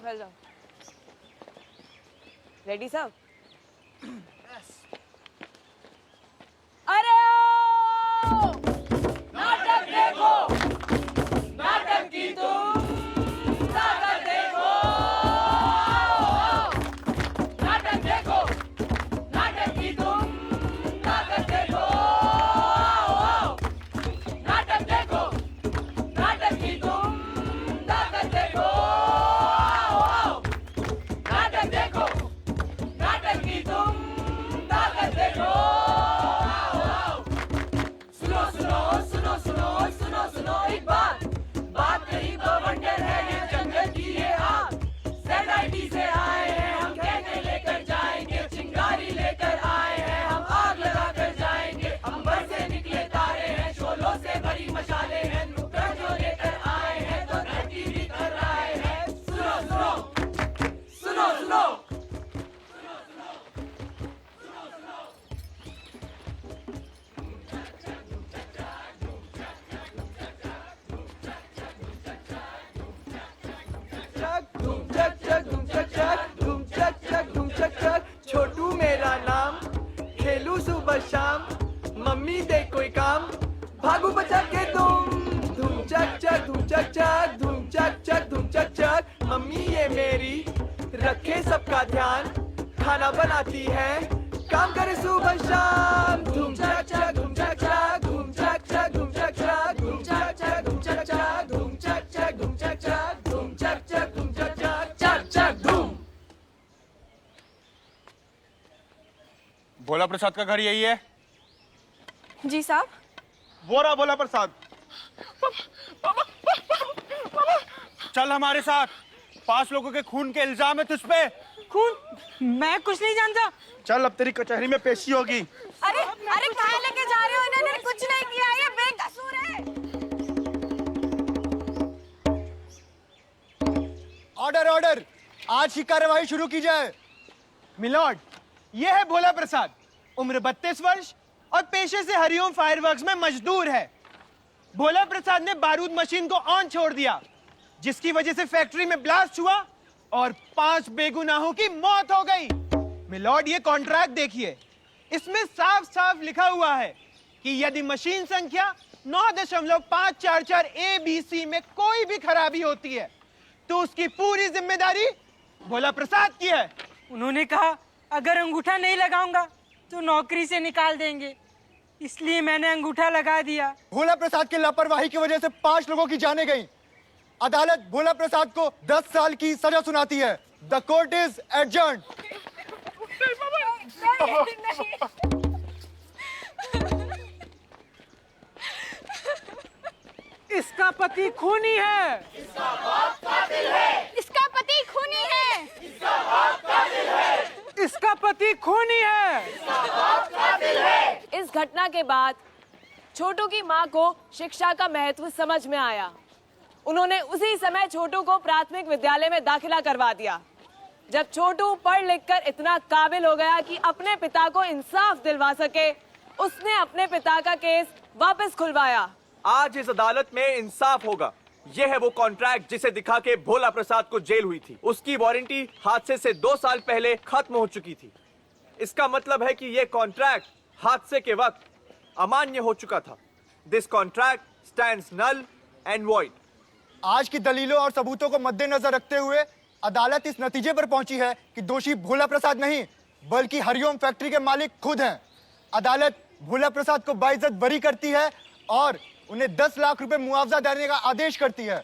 फैल जाओ। रेडी सब? अरे ओ! नाटक देखो, नाटक की तुम ताकत देखो। सुबह शाम, मम्मी दे कोई काम, भागो बचा के तुम, धूम चक चक धूम चक चक, धूम चक चक धूम चक चक। मम्मी ये मेरी रखे सबका ध्यान, खाना बनाती है, काम करे सुबह शाम, धूम चक चक धूम चक चक, धूम चक चक धूम चक चक, धूम चक चक धूम चक चक, धूम चक चक धूम चक चक, धूम चक चक धूम चक चक, चक चक धूम। भोला प्रसाद का घर यही है? जी साहब। वो रहा भोला प्रसाद। चल हमारे साथ, 5 लोगों के खून के इल्जाम है तुझ पे। खून? मैं कुछ नहीं जानता। चल अब तेरी कचहरी में पेशी होगी। अरे अरे कहाँ लेके जा रहे हो? इन्होंने कुछ नहीं किया, ये बेकसूर है। ऑर्डर ऑर्डर, आज की कार्यवाही शुरू की जाए। मिलॉर्ड, ये है भोला प्रसाद, उम्र 32 वर्ष और पेशे से हरिओम फायरवर्क्स में मजदूर है। भोला प्रसाद ने बारूद मशीन को ऑन छोड़ दिया, जिसकी वजह से फैक्ट्री में ब्लास्ट हुआ और 5 बेगुनाहों की मौत हो गई। मिलॉर्ड, ये कॉन्ट्रैक्ट देखिए, इसमें साफ साफ लिखा हुआ है कि यदि मशीन संख्या 9.544 ABC में कोई भी खराबी होती है तो उसकी पूरी जिम्मेदारी भोला प्रसाद की है। उन्होंने कहा अगर अंगूठा नहीं लगाऊंगा तो नौकरी से निकाल देंगे, इसलिए मैंने अंगूठा लगा दिया। भोला प्रसाद की लापरवाही की वजह से 5 लोगों की जानें गई। अदालत भोला प्रसाद को 10 साल की सजा सुनाती है। The court is adjourned. इसका पति खूनी है। इसका बाप कातिल है। इसका पति खूनी है। इसका बाप कातिल है। इसका पति खूनी है। इसका बाप कातिल है। इस घटना के बाद छोटू की माँ को शिक्षा का महत्व समझ में आया। उन्होंने उसी समय छोटू को प्राथमिक विद्यालय में दाखिला करवा दिया। जब छोटू पढ़ लिखकर इतना काबिल हो गया कि अपने पिता को इंसाफ दिलवा सके, उसने अपने पिता का केस वापस खुलवाया। आज इस अदालत में इंसाफ होगा। यह है वो कॉन्ट्रैक्ट जिसे दिखा के भोला प्रसाद को जेल हुई थी। उसकी वारंटी हादसे से 2 साल पहले खत्म हो चुकी थी। इसका मतलब है कि यह कॉन्ट्रैक्ट हादसे के वक्त अमान्य हो चुका था। This contract stands null and void. आज की दलीलों और सबूतों को मद्देनजर रखते हुए अदालत इस नतीजे पर पहुंची है कि दोषी भोला प्रसाद नहीं बल्कि हरिओम फैक्ट्री के मालिक खुद हैं। अदालत भोला प्रसाद को बाइज्जत बरी करती है और उन्हें 10 लाख रुपए मुआवजा देने का आदेश करती है।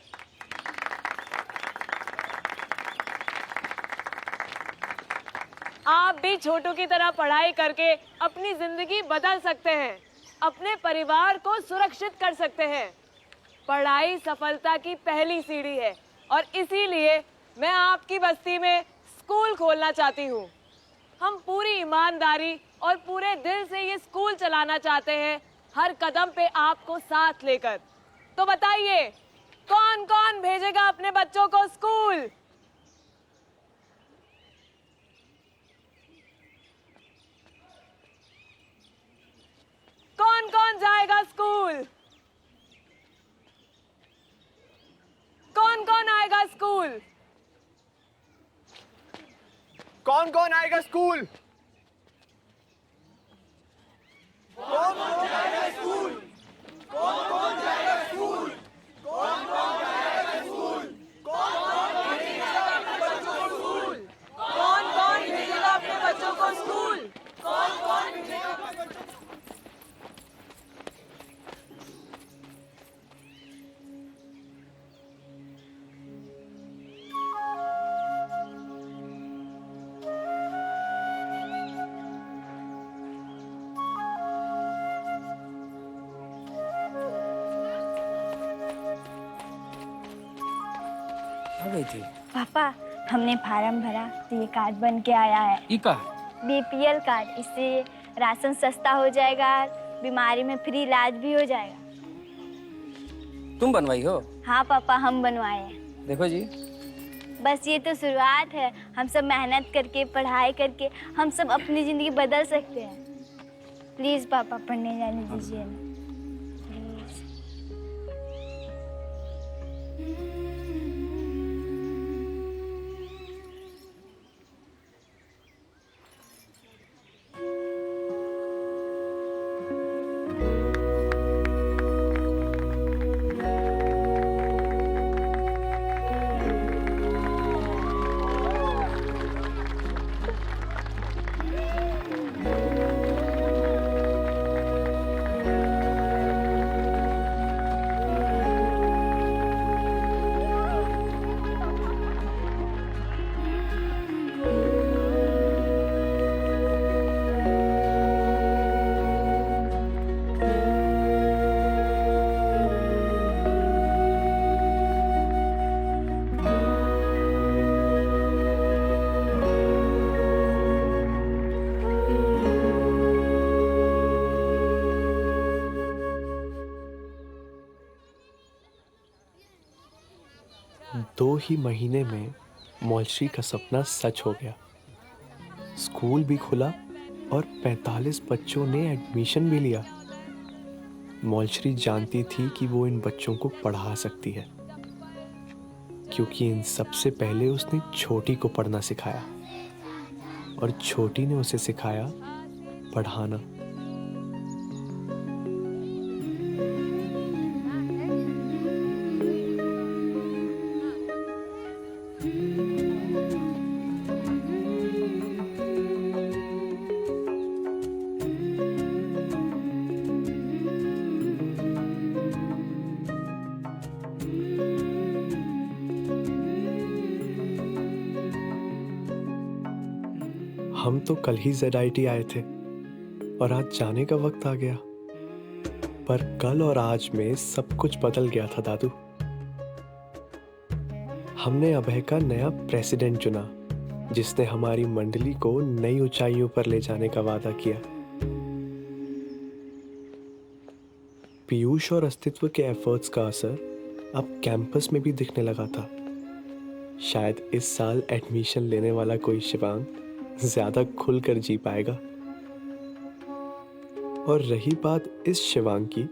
आप भी छोटू की तरह पढ़ाई करके अपनी जिंदगी बदल सकते हैं, अपने परिवार को सुरक्षित कर सकते हैं। पढ़ाई सफलता की पहली सीढ़ी है और इसीलिए मैं आपकी बस्ती में स्कूल खोलना चाहती हूँ। हम पूरी ईमानदारी और पूरे दिल से ये स्कूल चलाना चाहते हैं, हर कदम पे आपको साथ लेकर। तो बताइए, कौन कौन भेजेगा अपने बच्चों को स्कूल? कौन कौन जाएगा स्कूल? कौन कौन आएगा स्कूल? कौन कौन आएगा स्कूल? कौन कौन जाएगा स्कूल? कौन कौन जाएगा स्कूल? कौन कौन जाएगा स्कूल? कौन कौन भेजेगा अपने बच्चों को स्कूल? कौन कौन भेजेगा अपने बच्चों को स्कूल? कौन कौन भेजेगा अपने बच्चों को? आ गई थी। पापा, हमने फार्म भरा तो ये कार्ड बन के आया है। ये का? BPL card. इससे राशन सस्ता हो जाएगा, बीमारी में फ्री इलाज भी हो जाएगा। तुम बनवाई हो? हाँ पापा, हम बनवाए हैं। देखो जी, बस ये तो शुरुआत है। हम सब मेहनत करके, पढ़ाई करके हम सब अपनी जिंदगी बदल सकते हैं। प्लीज पापा, पढ़ने जाने दीजिए ना। 2 ही महीने में मौलश्री का सपना सच हो गया। स्कूल भी खुला और 45 बच्चों ने एडमिशन भी लिया। मौलश्री जानती थी कि वो इन बच्चों को पढ़ा सकती है, क्योंकि इन सबसे पहले उसने छोटी को पढ़ना सिखाया और छोटी ने उसे सिखाया पढ़ाना। हम तो कल ही ZIT आए थे और आज जाने का वक्त आ गया, पर कल और आज में सब कुछ बदल गया था दादू। हमने अभय का नया प्रेसिडेंट चुना, जिसने हमारी मंडली को नई ऊंचाइयों पर ले जाने का वादा किया। पीयूष और अस्तित्व के एफर्ट्स का असर अब कैंपस में भी दिखने लगा था। शायद इस साल एडमिशन लेने वाला कोई शिवांग ज्यादा खुलकर जी पाएगा। और रही बात इस शिवांग की,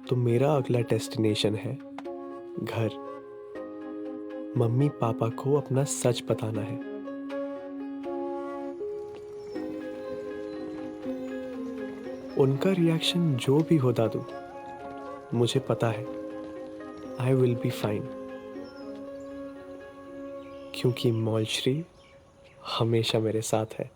तो मेरा अगला डेस्टिनेशन है घर। मम्मी पापा को अपना सच बताना है। उनका रिएक्शन जो भी हो दादू, मुझे पता है आई विल बी फाइन, क्योंकि मौलश्री हमेशा मेरे साथ है।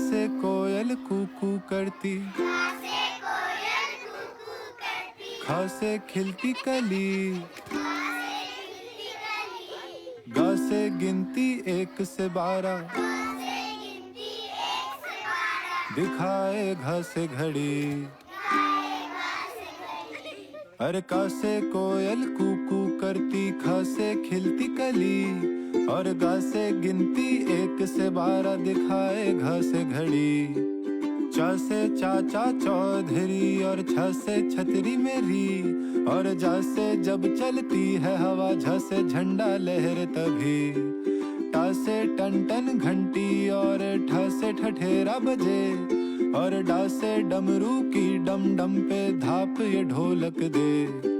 से कोयल कूकू करती, खा से खिलती कली, गा से गिनती 1 से 12, दिखाए घा से घड़ी। अरे का से कोयल कूकू करती, खा से खिलती कली, और गा से गिनती 1 से 12, दिखाए घा से घड़ी। चा से चाचा चौधरी, और छ से छतरी मेरी, और जा से जब चलती है हवा, झ से झंडा लहर तभी। टा से टन टन घंटी, और ठ से ठठेरा बजे, और डा से डमरू की डम डम पे धाप ये ढोलक दे।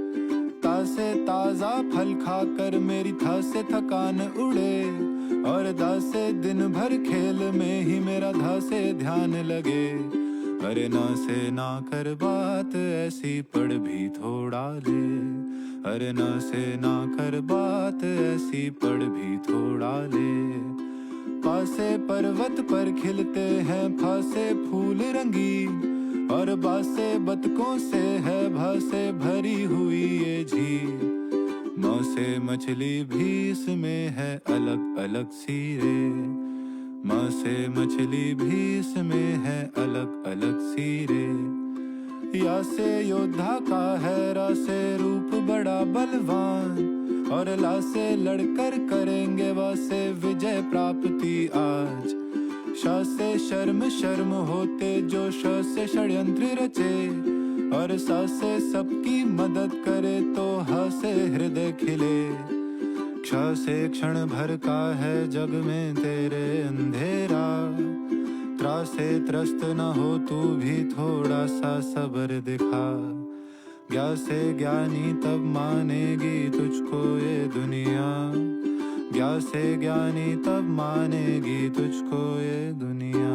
ता से ताजा फल खाकर मेरी था से थकान उड़े, और दा से दिन भर खेल में ही मेरा धा से ध्यान लगे। अरे ना से ना कर बात ऐसी पढ़ भी थोड़ा ले, अरे ना से ना कर बात ऐसी पढ़ भी थोड़ा ले। पासे पर्वत पर खिलते हैं फासे फूल रंगीन, और बासे बतकों से है भासे भरी हुई ये झील। मौ से मछली भी इसमें है अलग अलग सी रे, माँ से मछली भी इसमें है अलग अलग सी रे। या से योद्धा का है, रा से रूप बड़ा बलवान, और ला से लड़कर करेंगे वासे विजय प्राप्ति आज। शा से शर्म शर्म होते जो श से षड्यंत्र रचे, और सा से सबकी मदद करे तो हा से हृदय खिले। क्ष से क्षण भर का है जग में तेरे अंधेरा, त्रा से त्रस्त न हो तू भी थोड़ा सा सब्र दिखा। ज्ञा से ज्ञानी तब मानेगी तुझको ये दुनिया, ज्ञा से ज्ञानी तब मानेगी तुझको ये दुनिया।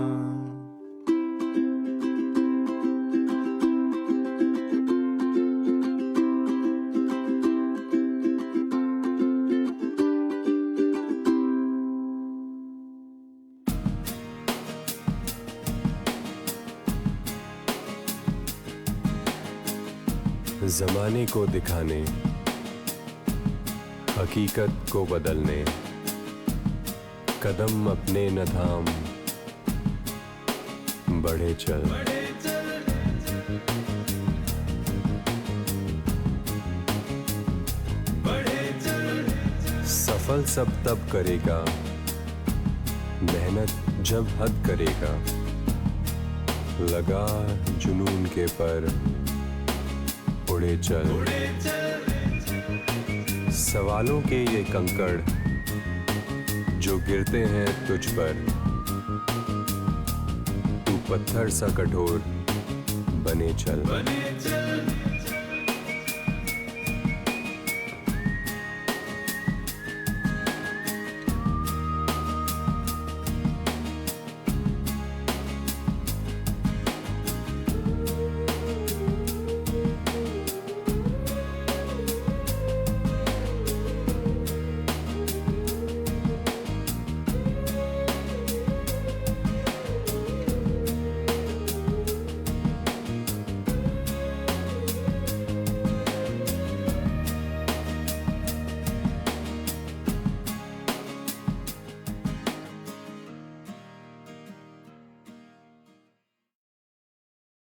जमाने को दिखाने, हकीकत को बदलने, कदम अपने न थाम, बढ़े चल। सफल सब तब करेगा, मेहनत जब हद करेगा, लगा जुनून के पर उड़े चल। सवालों के ये कंकड़ जो गिरते हैं तुझ पर, तू पत्थर सा कठोर बने चल।